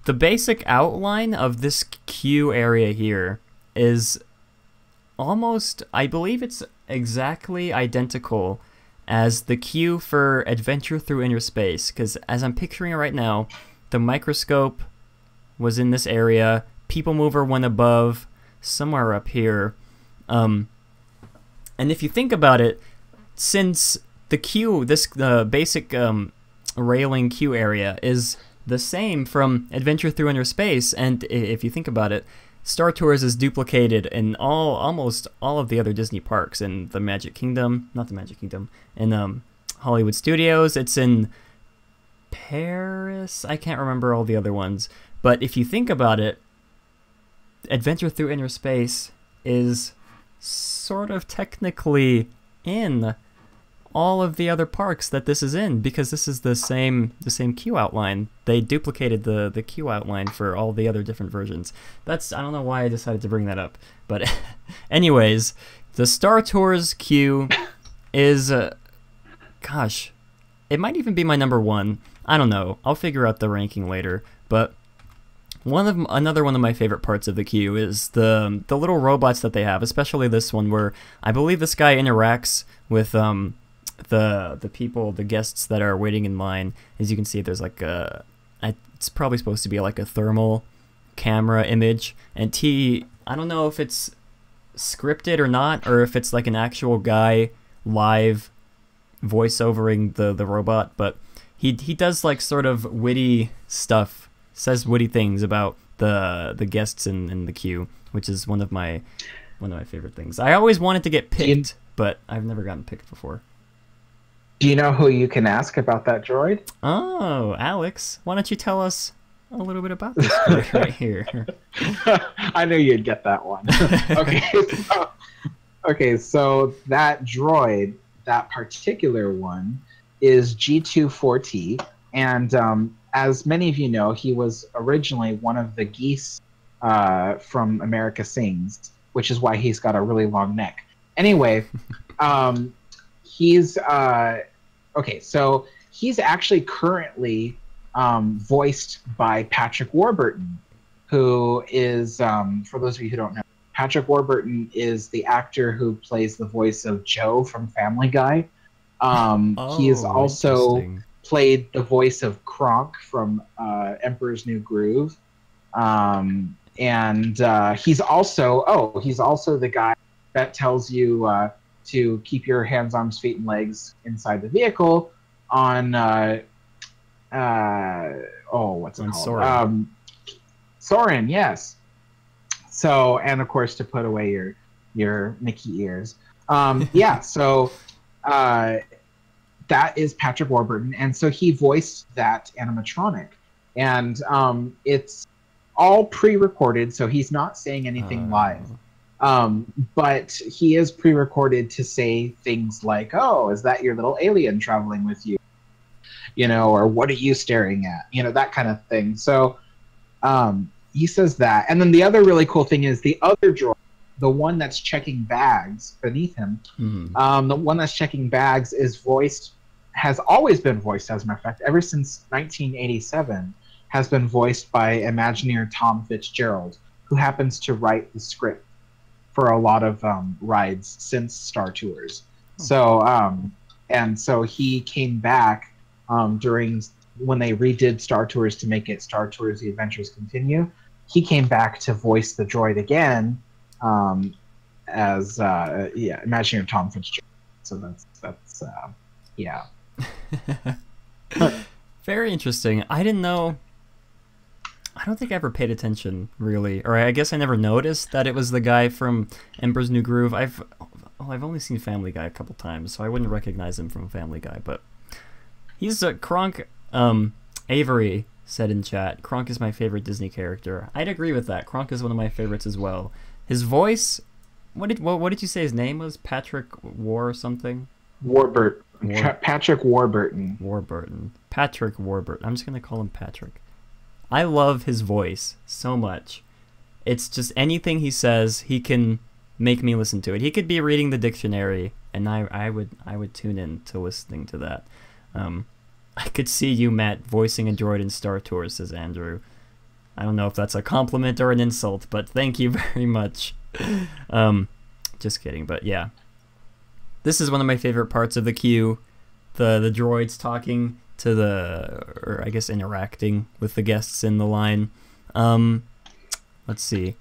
the basic outline of this queue area here is almost, I believe it's exactly identical as the queue for Adventure Through Inner Space. Because as I'm picturing it right now, the microscope was in this area, People Mover went above, somewhere up here. And if you think about it, since the queue, the basic railing queue area is the same from Adventure Through Inner Space, and if you think about it, Star Tours is duplicated in almost all of the other Disney parks, in the Magic Kingdom, not the Magic Kingdom, in Hollywood Studios, it's in Paris, I can't remember all the other ones. But if you think about it, Adventure Through Inner Space is sort of technically in all of the other parks that this is in, because this is the same queue outline. They duplicated the queue outline for all the other different versions. I don't know why I decided to bring that up. But anyways, the Star Tours queue is, gosh, it might even be my number 1. I don't know. I'll figure out the ranking later. But another one of my favorite parts of the queue is the little robots that they have, especially this one where I believe this guy interacts with the people, the guests that are waiting in line. As you can see, there's like it's probably supposed to be like a thermal camera image, and I don't know if it's scripted or not, or if it's like an actual guy live voiceovering the robot, but he does like sort of witty stuff, says witty things about the guests in the queue, which is one of my favorite things. I always wanted to get picked, but I've never gotten picked before. Do you know who you can ask about that droid? Oh, Alex, why don't you tell us a little bit about this droid right here? I knew you'd get that one. So that droid, that particular one, is G24T, and as many of you know, he was originally one of the geese from America Sings, which is why he's got a really long neck. Anyway, he's so he's actually currently voiced by Patrick Warburton, who is, for those of you who don't know, Patrick Warburton is the actor who plays the voice of Joe from Family Guy. He is also played the voice of Kronk from Emperor's New Groove. And he's also the guy that tells you to keep your hands, arms, feet, and legs inside the vehicle on what's it called? Soarin'. Soarin', yes. So, and of course to put away your your Mickey ears. Yeah, so that is Patrick Warburton, and so he voiced that animatronic, and it's all pre-recorded, so he's not saying anything live. But he is pre-recorded to say things like, "Oh, is that your little alien traveling with you?" Or "What are you staring at?" That kind of thing. So he says that, and then the other really cool thing is the other droid, the one that's checking bags beneath him. The one that's checking bags has always been voiced, as a matter of fact, ever since 1987, has been voiced by Imagineer Tom Fitzgerald, who happens to write the script for a lot of rides since Star Tours. So he came back during when they redid Star Tours to make it Star Tours: The Adventures Continue. He came back to voice the droid again as Imagineer Tom Fitzgerald. So that's yeah. Very interesting. I didn't know. I don't think I ever paid attention, really. Or I guess I never noticed that it was the guy from Emperor's New Groove. I've only seen Family Guy a couple times, so I wouldn't recognize him from Family Guy. But he's Kronk. Avery said in chat, Kronk is my favorite Disney character. I'd agree with that. Kronk is one of my favorites as well. His voice... What did you say his name was? Patrick War something? Patrick Warburton. Patrick Warburton. I'm just going to call him Patrick. I love his voice so much. It's just anything he says, he can make me listen to it. He could be reading the dictionary, and I would tune in to listening to that. I could see you, Matt, voicing a droid in Star Tours, says Andrew. I don't know if that's a compliment or an insult, but thank you very much. Just kidding, but yeah. This is one of my favorite parts of the queue. The droids talking to or I guess interacting with the guests in the line. Let's see.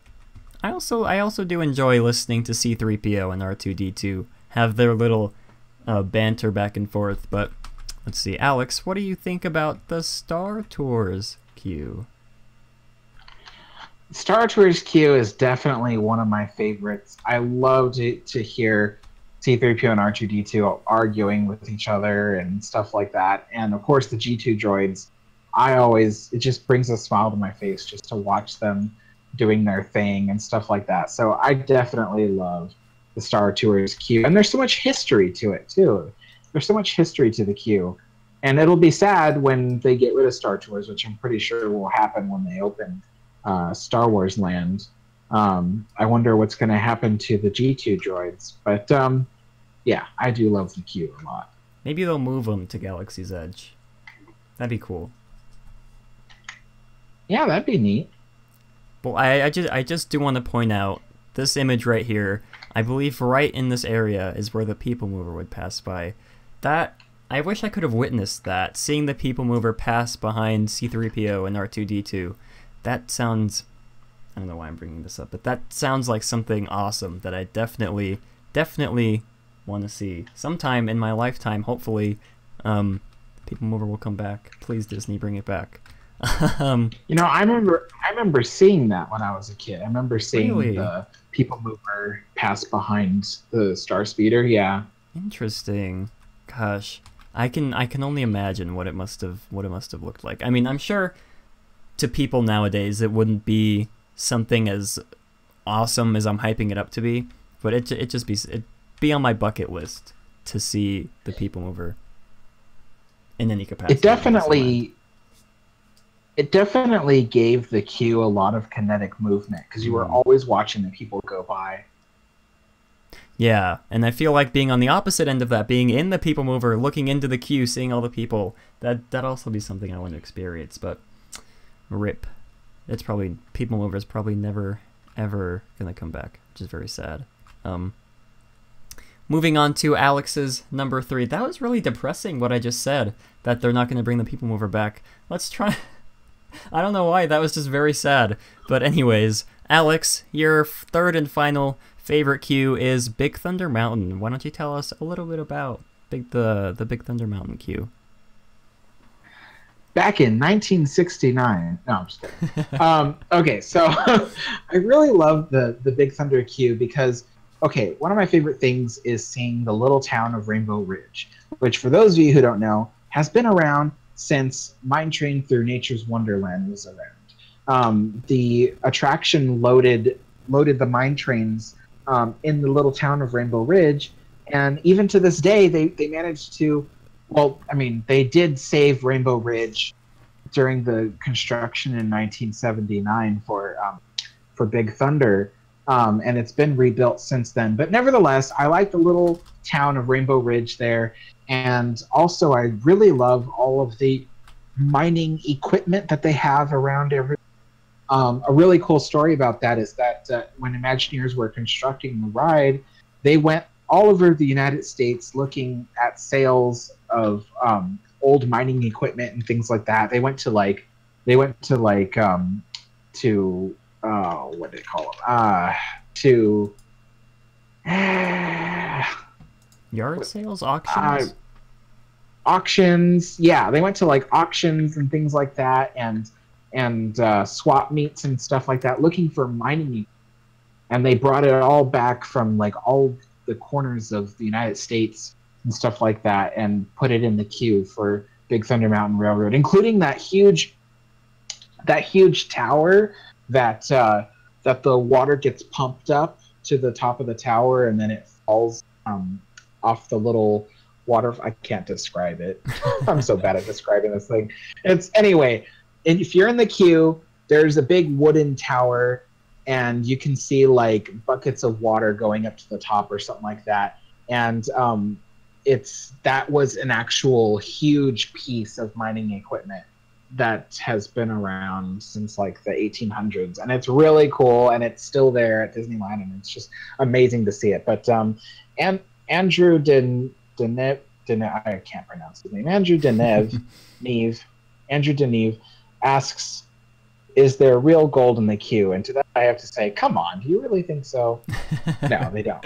I also do enjoy listening to C-3PO and R2-D2 have their little banter back and forth, but let's see. Alex, what do you think about the Star Tours queue? Star Tours queue is definitely one of my favorites. I love to hear C-3PO and R2-D2 arguing with each other and stuff like that. And of course the G2 droids, it just brings a smile to my face just to watch them doing their thing and stuff like that. So I definitely love the Star Tours queue. And there's so much history to it too. There's so much history to the queue. And it'll be sad when they get rid of Star Tours, which I'm pretty sure will happen when they open Star Wars Land. I wonder what's going to happen to the G2 droids. But yeah, I do love the queue a lot. Maybe they'll move them to Galaxy's Edge. That'd be cool. Yeah, that'd be neat. Well, I just do want to point out this image right here. I believe right in this area is where the People Mover would pass by. I wish I could have witnessed that, seeing the People Mover pass behind C-3PO and R2-D2. That sounds... I don't know why I'm bringing this up, but that sounds like something awesome that I definitely want to see. Sometime in my lifetime, hopefully, People Mover will come back. Please, Disney, bring it back. I remember seeing that when I was a kid. I remember seeing the People Mover pass behind the Star Speeder. Yeah. Interesting. Gosh, I can only imagine what it must have looked like. I mean, I'm sure to people nowadays it wouldn't be something as awesome as I'm hyping it up to be, but it'd be on my bucket list to see the People Mover in any capacity. It definitely gave the queue a lot of kinetic movement because you were always watching the people go by. Yeah, and I feel like being on the opposite end of that, being in the People Mover, looking into the queue, seeing all the people, that'd also be something I want to experience, but rip. It's probably, People Mover is probably never, ever gonna come back, which is very sad. Moving on to Alex's number 3. That was really depressing what I just said, that they're not gonna bring the People Mover back. Let's try... I don't know why, that was just very sad. But anyways, Alex, your third and final favorite queue is Big Thunder Mountain. Why don't you tell us a little bit about the Big Thunder Mountain queue? Back in 1969. No, I'm just kidding. Okay, so I really love the Big Thunder queue because okay, one of my favorite things is seeing the little town of Rainbow Ridge, which, for those of you who don't know, has been around since Mine Train Through Nature's Wonderland was around. The attraction loaded the mine trains in the little town of Rainbow Ridge, and even to this day, they managed to. Well, I mean, they did save Rainbow Ridge during the construction in 1979 for Big Thunder, and it's been rebuilt since then. But nevertheless, I like the little town of Rainbow Ridge there, and also I really love all of the mining equipment that they have around every. A really cool story about that is that when Imagineers were constructing the ride, they went all over the United States looking at sales of old mining equipment and things like that. They went to what do they call them? Yard sales, auctions. Auctions, yeah. They went to like auctions and things like that, and swap meets and stuff like that, looking for mining, and they brought it all back from like all the corners of the United States and stuff like that, and put it in the queue for Big Thunder Mountain Railroad, including that huge tower that the water gets pumped up to the top of the tower, and then it falls off the little water. I can't describe it. I'm so bad at describing this thing. It's anyway. And if you're in the queue, there's a big wooden tower, and you can see like buckets of water going up to the top or something like that. And that was an actual huge piece of mining equipment that has been around since like the 1800s, and it's really cool, and it's still there at Disneyland, and it's just amazing to see it. But and Andrew Deneve, I can't pronounce his name. Andrew Deneve asks, is there real gold in the queue? And to that I have to say, come on, do you really think so? No, they don't,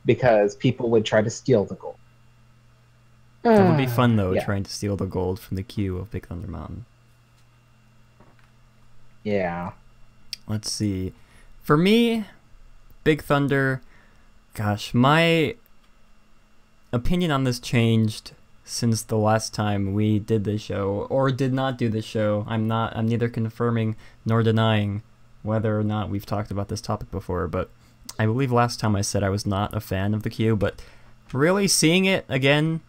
because people would try to steal the gold. That would be fun though, yeah. trying to steal the gold from the queue of Big Thunder Mountain. Yeah. Let's see. For me, Big Thunder, gosh, my opinion on this changed since the last time we did this show, or did not do this show. I'm neither confirming nor denying whether or not we've talked about this topic before, but I believe last time I said I was not a fan of the queue, but really seeing it again,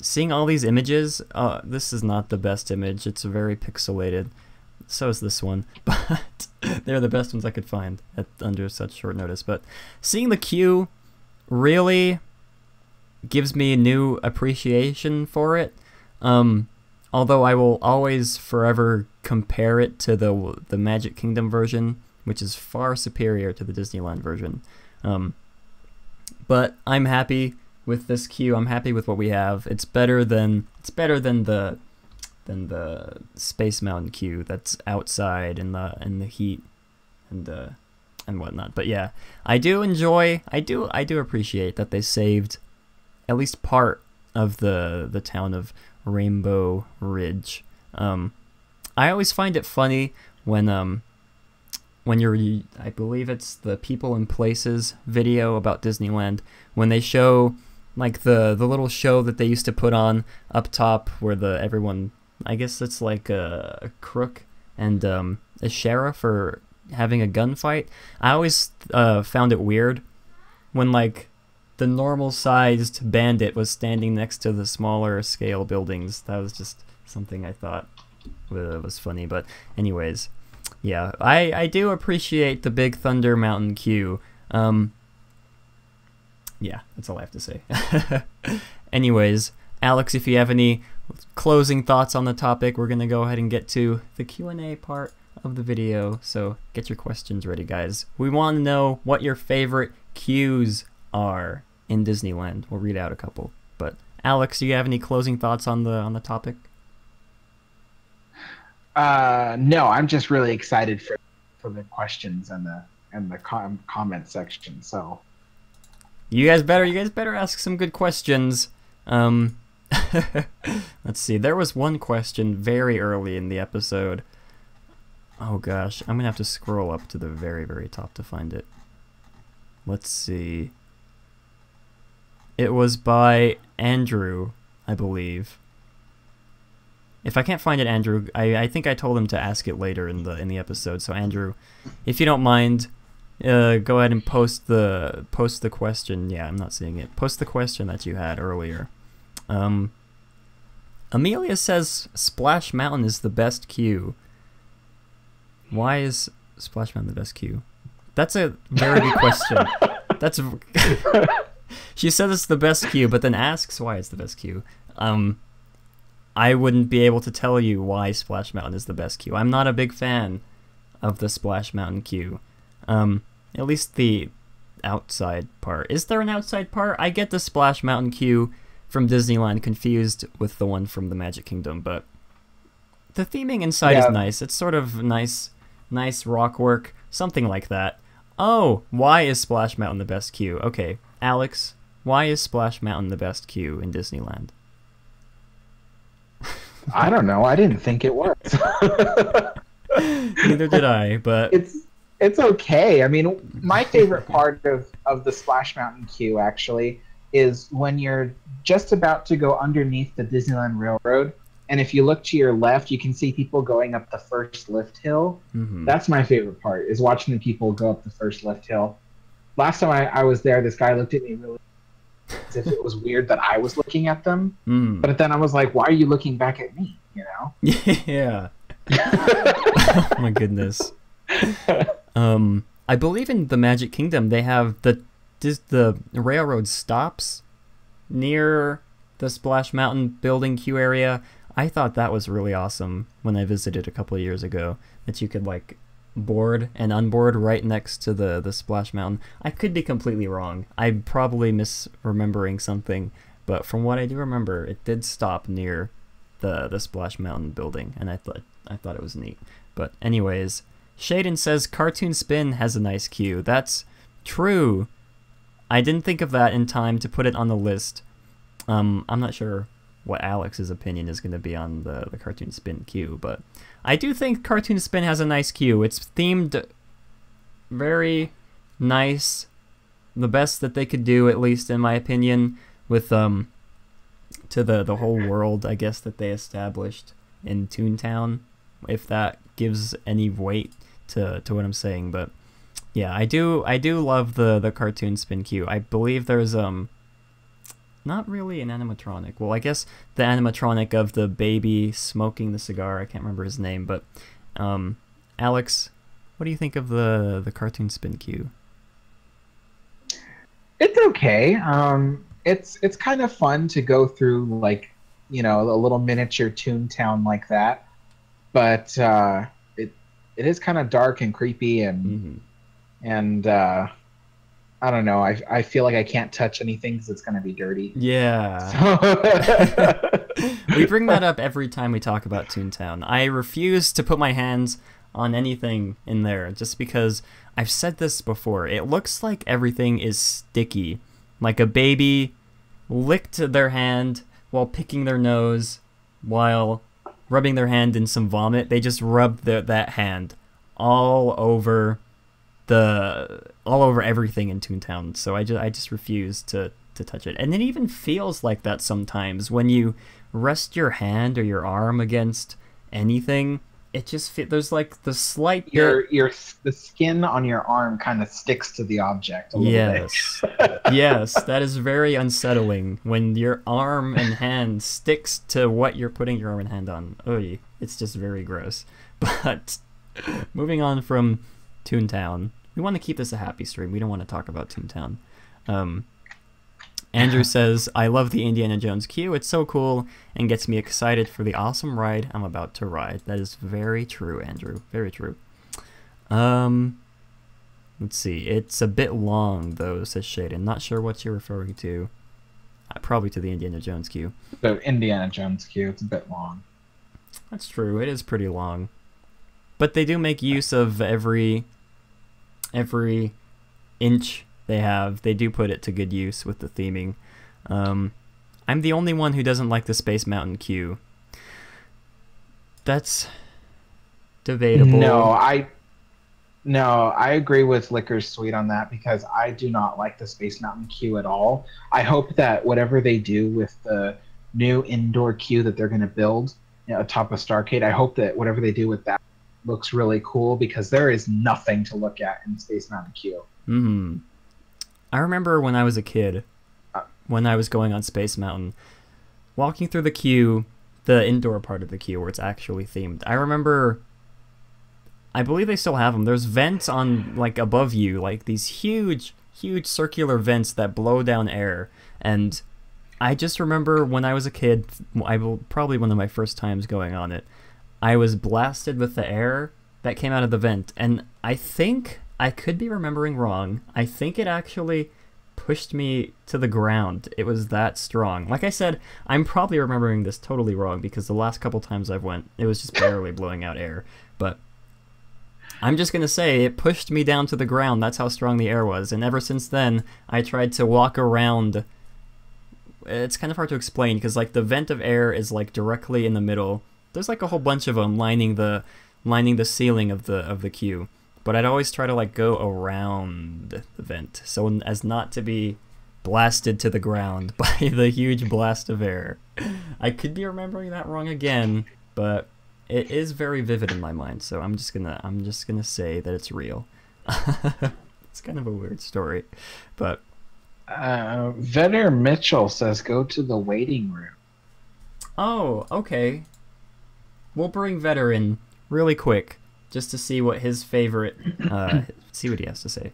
seeing all these images, this is not the best image. It's very pixelated. So is this one, but they're the best ones I could find under such short notice. But seeing the queue really gives me a new appreciation for it. Although I will always forever compare it to the Magic Kingdom version, which is far superior to the Disneyland version. But I'm happy with this queue. I'm happy with what we have. It's better than the Space Mountain queue that's outside in the heat and whatnot. But yeah, I do appreciate that they saved at least part of the town of Rainbow Ridge. I always find it funny when I believe it's the People and Places video about Disneyland, when they show like the little show that they used to put on up top where everyone, I guess it's like a crook and a sheriff are having a gunfight. I always found it weird when like the normal sized bandit was standing next to the smaller scale buildings. That was just something I thought was funny. But anyways, yeah, I do appreciate the Big Thunder Mountain queue. Yeah, that's all I have to say. Anyways, Alex, if you have any closing thoughts on the topic, we're going to go ahead and get to the Q&A part of the video. So get your questions ready, guys. We want to know what your favorite queues are in Disneyland. We'll read out a couple. But Alex, do you have any closing thoughts on the topic? No, I'm just really excited for the questions and the comment section. So you guys better ask some good questions. Let's see. There was one question very early in the episode. Oh gosh, I'm gonna have to scroll up to the very, very top to find it. let's see. It was by Andrew, I believe. If I can't find it, Andrew, I think I told him to ask it later in the episode. So Andrew, if you don't mind, go ahead and post the question. Yeah, I'm not seeing it. Post the question that you had earlier. Amelia says Splash Mountain is the best queue. Why is Splash Mountain the best queue? That's a very good question. That's she said it's the best queue, but then asks why it's the best queue. I wouldn't be able to tell you why Splash Mountain is the best queue. I'm not a big fan of the Splash Mountain queue. At least the outside part. Is there an outside part? I get the Splash Mountain queue from Disneyland confused with the one from the Magic Kingdom, but the theming inside is nice. It's sort of nice rock work, something like that. Oh, why is Splash Mountain the best queue? Okay, Alex, why is Splash Mountain the best queue in Disneyland? I don't know. I didn't think it was. Neither did I, but it's okay. I mean, my favorite part of the Splash Mountain queue actually is when you're just about to go underneath the Disneyland Railroad, and if you look to your left, you can see people going up the first lift hill. Mm-hmm. That's my favorite part, is watching the people go up the first lift hill. Last time I was there, this guy looked at me really as if it was weird that I was looking at them. But then I was like, why are you looking back at me? You know? Yeah. Oh my goodness. I believe in the Magic Kingdom they have the railroad stops near the Splash Mountain building queue area. I thought that was really awesome when I visited a couple of years ago, that you could like board and unboard right next to the Splash Mountain. I could be completely wrong. I'm probably misremembering something, but from what I do remember, it did stop near the Splash Mountain building, and I thought it was neat. But anyways, Shaden says Cartoon Spin has a nice queue. That's true. I didn't think of that in time to put it on the list. I'm not sure what Alex's opinion is going to be on the Cartoon Spin queue, but I do think Cartoon Spin has a nice queue. It's themed very nice. The best that they could do, at least in my opinion, with to the whole world, I guess, that they established in Toontown, if that gives any weight to what I'm saying. But yeah, I do love the Cartoon Spin queue. I believe there's not really an animatronic. Well, I guess the animatronic of the baby smoking the cigar. I can't remember his name, but Alex, what do you think of the Cartoon Spin queue? It's okay. It's kind of fun to go through, like, you know, a little miniature Toontown like that, but it is kind of dark and creepy, and I don't know. I feel like I can't touch anything because it's going to be dirty. Yeah. We bring that up every time we talk about Toontown. I refuse to put my hands on anything in there just because I've said this before. It looks like everything is sticky. Like a baby licked their hand while picking their nose while rubbing their hand in some vomit. They just rubbed that hand all over everything in Toontown, so I just refuse to touch it. And it even feels like that sometimes when you rest your hand or your arm against anything. It just there's like the slight the skin on your arm kind of sticks to the object a little bit. Yes, that is very unsettling when your arm and hand sticks to what you're putting your arm and hand on. Oy, it's just very gross. But moving on from Toontown, we want to keep this a happy stream. We don't want to talk about Toontown. Andrew says, I love the Indiana Jones queue. It's so cool and gets me excited for the awesome ride I'm about to ride. That is very true, Andrew. Very true. Let's see. It's a bit long, though, says Shaden. Not sure what you're referring to. Probably to the Indiana Jones queue. The Indiana Jones queue. It's a bit long. That's true. It is pretty long. But they do make use of every inch they have. They do put it to good use with the theming. I'm the only one who doesn't like the Space Mountain queue. That's debatable. No, No, I agree with Licker's Sweet on that because I do not like the Space Mountain queue at all. I hope that whatever they do with the new indoor queue that they're going to build, atop of Starcade, I hope that whatever they do with that looks really cool because there is nothing to look at in Space Mountain queue. Mm-hmm. I remember when I was a kid, when I was going on Space Mountain, walking through the queue, the indoor part of the queue where it's actually themed. I remember, I believe they still have them. There's vents on, like, above you, like these huge, huge circular vents that blow down air. And I just remember when I was a kid, probably one of my first times going on it, I was blasted with the air that came out of the vent. And I think, I could be remembering wrong, I think it actually pushed me to the ground. It was that strong. Like I said, I'm probably remembering this totally wrong because the last couple times I've went, it was just barely blowing out air. But I'm just going to say it pushed me down to the ground. That's how strong the air was. And ever since then, I tried to walk around. It's kind of hard to explain because, like, the vent of air is, like, directly in the middle. There's, like, a whole bunch of them lining the ceiling of the queue. But I'd always try to, like, go around the vent so as not to be blasted to the ground by the huge blast of air. I could be remembering that wrong again, but it is very vivid in my mind, so I'm just gonna say that it's real. It's kind of a weird story, but Vetter Mitchell says go to the waiting room. oh, okay. We'll bring Vetter in really quick just to see what his favorite. See what he has to say.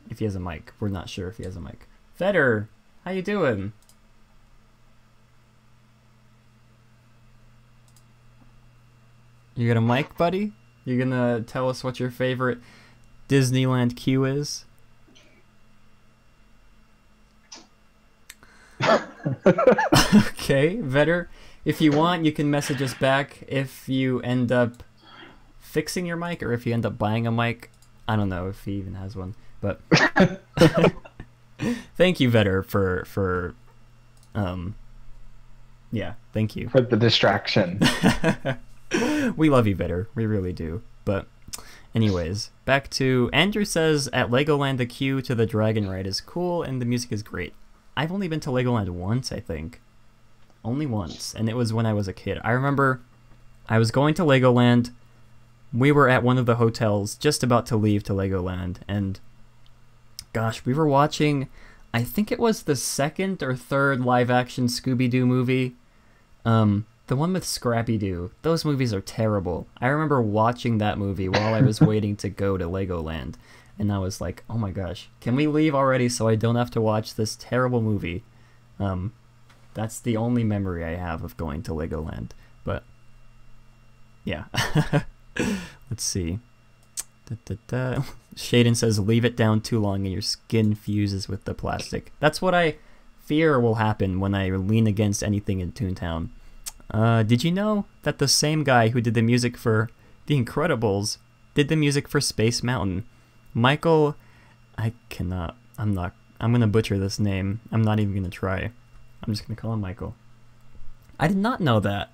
If he has a mic, we're not sure if he has a mic. Vetter, how you doing? You got a mic, buddy? You gonna tell us what your favorite Disneyland queue is? Okay, Vetter, if you want, you can message us back if you end up fixing your mic or if you end up buying a mic. I don't know if he even has one, but thank you, Vetter, for yeah, thank you. For the distraction. We love you, Vetter. We really do. But anyways, back to Andrew says at Legoland the queue to the Dragon Ride is cool and the music is great. I've only been to Legoland once, I think. Only once, and it was when I was a kid. I remember I was going to Legoland. We were at one of the hotels just about to leave to Legoland, and gosh, we were watching, I think it was the second or third live-action Scooby-Doo movie. The one with Scrappy-Doo. Those movies are terrible. I remember watching that movie while I was waiting to go to Legoland, and I was like, oh my gosh, can we leave already so I don't have to watch this terrible movie? That's the only memory I have of going to Legoland, but yeah. Let's see. Shaden says, leave it down too long and your skin fuses with the plastic. That's what I fear will happen when I lean against anything in Toontown. Did you know that the same guy who did the music for The Incredibles did the music for Space Mountain? Michael, I'm gonna butcher this name. I'm not even gonna try. I'm just gonna call him Michael. I did not know that.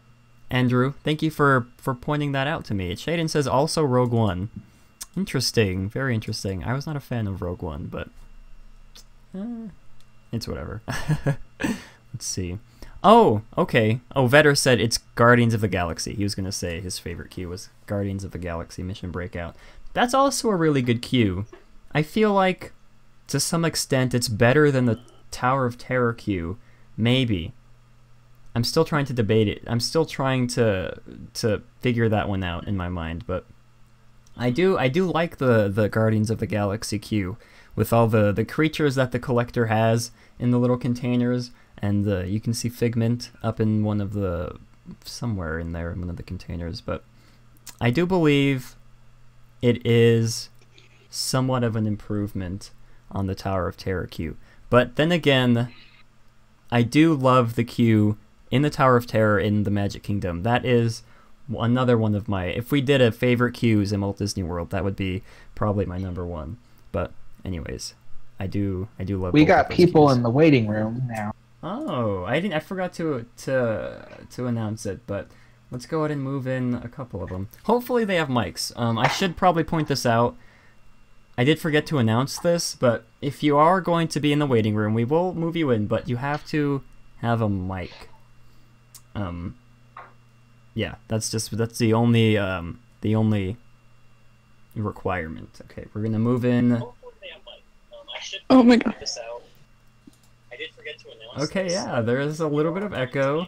Andrew, thank you for pointing that out to me. Shaden says also Rogue One. Interesting, very interesting. I was not a fan of Rogue One, but it's whatever. Let's see. Oh, okay. Oh, Vetter said it's Guardians of the Galaxy. He was going to say his favorite queue was Guardians of the Galaxy Mission Breakout. That's also a really good queue. I feel like, to some extent, it's better than the Tower of Terror queue. Maybe. I'm still trying to debate it. I'm still trying to figure that one out in my mind, but I do like the Guardians of the Galaxy queue with all the creatures that the collector has in the little containers, and you can see Figment up in one of the somewhere in there in one of the containers. But I do believe it is somewhat of an improvement on the Tower of Terror queue. But then again, I do love the queue in the Tower of Terror in the Magic Kingdom. That is another one of my, if we did a favorite queues in Walt Disney World, that would be probably my #1. But anyways, I do love. We got people queues in the waiting room now. Oh, I forgot to announce it, but let's go ahead and move in a couple of them. Hopefully they have mics. I should probably point this out. I did forget to announce this, but if you are going to be in the waiting room, we will move you in, but you have to have a mic. Yeah, that's the only requirement. Okay, we're gonna move in. Oh my god. Okay, yeah, there is a little bit of echo.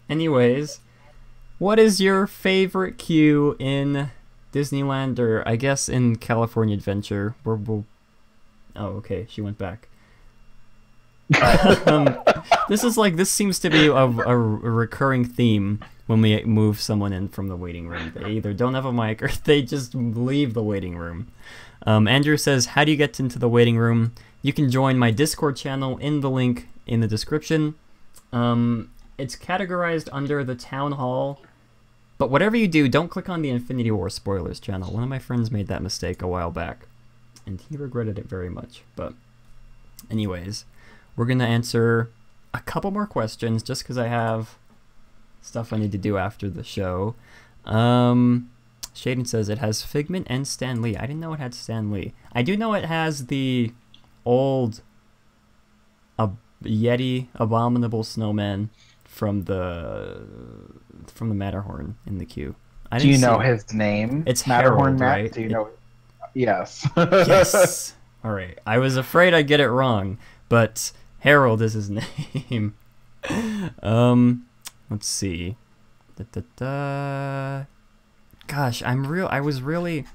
Anyways, what is your favorite queue in Disneyland, or I guess in California Adventure? Oh, okay, she went back. This seems to be a recurring theme when we move someone in from the waiting room. They either don't have a mic or they just leave the waiting room. Andrew says, how do you get into the waiting room? You can join my Discord channel in the link in the description. It's categorized under the Town Hall, but whatever you do, don't click on the Infinity War spoilers channel. One of my friends made that mistake a while back, and he regretted it very much. But anyways, we're going to answer a couple more questions just because I have stuff I need to do after the show. Shaden says it has Figment and Stan Lee. I didn't know it had Stan Lee. I do know it has the old Yeti Abominable Snowman from the Matterhorn in the queue. Do you know his name? It's Matterhorn Harold, Matt. right? Do you know? Yes. Yes. All right. I was afraid I'd get it wrong, but Harold is his name. Let's see. Gosh, I was really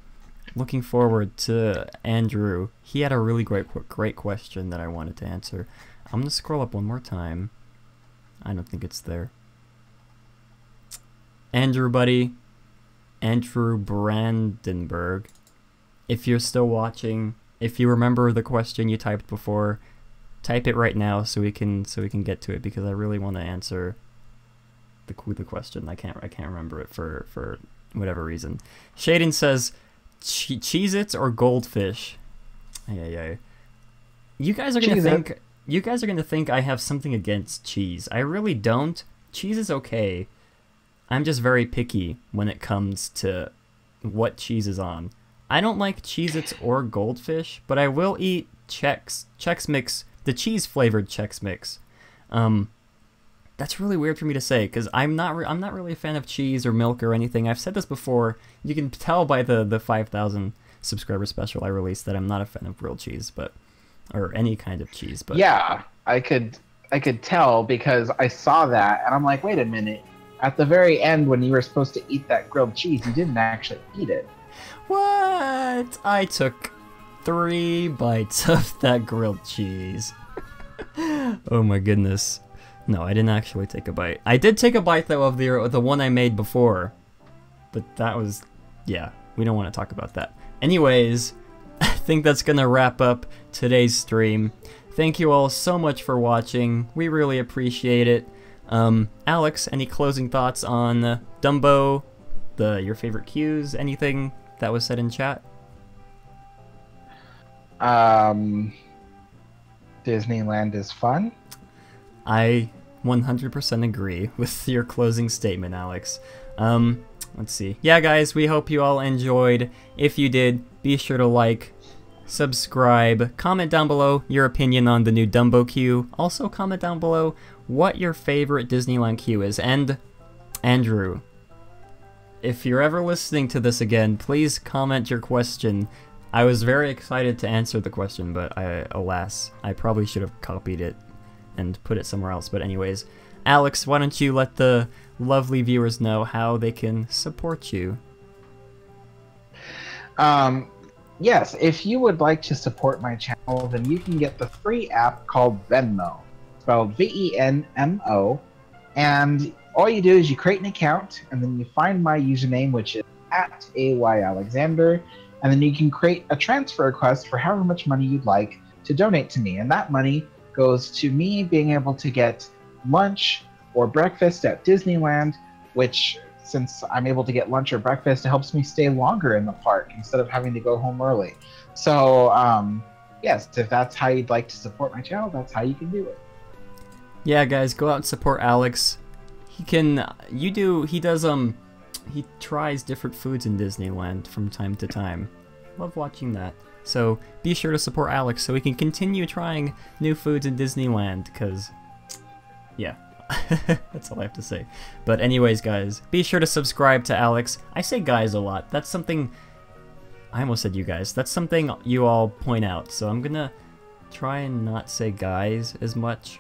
looking forward to Andrew. He had a really great question that I wanted to answer. I'm gonna scroll up one more time. I don't think it's there. Andrew, buddy. Andrew Brandenburg. If you're still watching, if you remember the question you typed before, type it right now so we can get to it, because I really want to answer the question. I can't remember it for whatever reason. Shaden says, Cheez-Its or Goldfish? Yeah. You guys are gonna think I have something against cheese. I really don't. Cheese is okay. I'm just very picky when it comes to what cheese is on. I don't like Cheez-Its or Goldfish, but I will eat Chex Mix, the cheese-flavored Chex Mix. That's really weird for me to say, because I'm not really a fan of cheese or milk or anything. I've said this before. You can tell by the 5,000 subscriber special I released that I'm not a fan of grilled cheese, or any kind of cheese. But yeah, I could tell because I saw that and I'm like, wait a minute. At the very end, when you were supposed to eat that grilled cheese, you didn't actually eat it. What? I took 3 bites of that grilled cheese. Oh my goodness. No, I didn't actually take a bite. I did take a bite, though, of the one I made before. But that was... yeah, we don't want to talk about that. Anyways, I think that's going to wrap up today's stream. Thank you all so much for watching. We really appreciate it. Alex, any closing thoughts on Dumbo, your favorite cues, anything that was said in chat? Disneyland is fun. I 100% agree with your closing statement, Alex. Let's see. Yeah, guys, we hope you all enjoyed. If you did, be sure to like, subscribe, comment down below your opinion on the new Dumbo queue. Also, comment down below what your favorite Disneyland queue is. And, Andrew, if you're ever listening to this again, please comment your question. I was very excited to answer the question, but alas, I probably should have copied it and put it somewhere else. But anyways, Alex, why don't you let the lovely viewers know how they can support you? Yes, if you would like to support my channel, then you can get the free app called Venmo, spelled V-E-N-M-O, and all you do is you create an account, and then you find my username, which is @AYAlexander, and then you can create a transfer request for however much money you'd like to donate to me, and that money goes to me being able to get lunch or breakfast at Disneyland, which, since I'm able to get lunch or breakfast, it helps me stay longer in the park instead of having to go home early. So, yes, if that's how you'd like to support my channel, that's how you can do it. Yeah, guys, go out and support Alex. he tries different foods in Disneyland from time to time. Love watching that. So be sure to support Alex so we can continue trying new foods in Disneyland, because, yeah, that's all I have to say. But anyways, guys, be sure to subscribe to Alex. I say guys a lot. That's something, I almost said you guys. That's something you all point out. So I'm gonna try and not say guys as much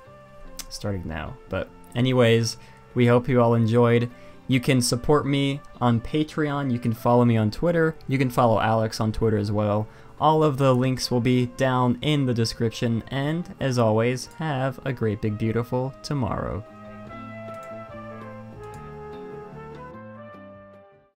starting now. But anyways, we hope you all enjoyed. You can support me on Patreon, you can follow me on Twitter, you can follow Alex on Twitter as well. All of the links will be down in the description, and as always, have a great big beautiful tomorrow.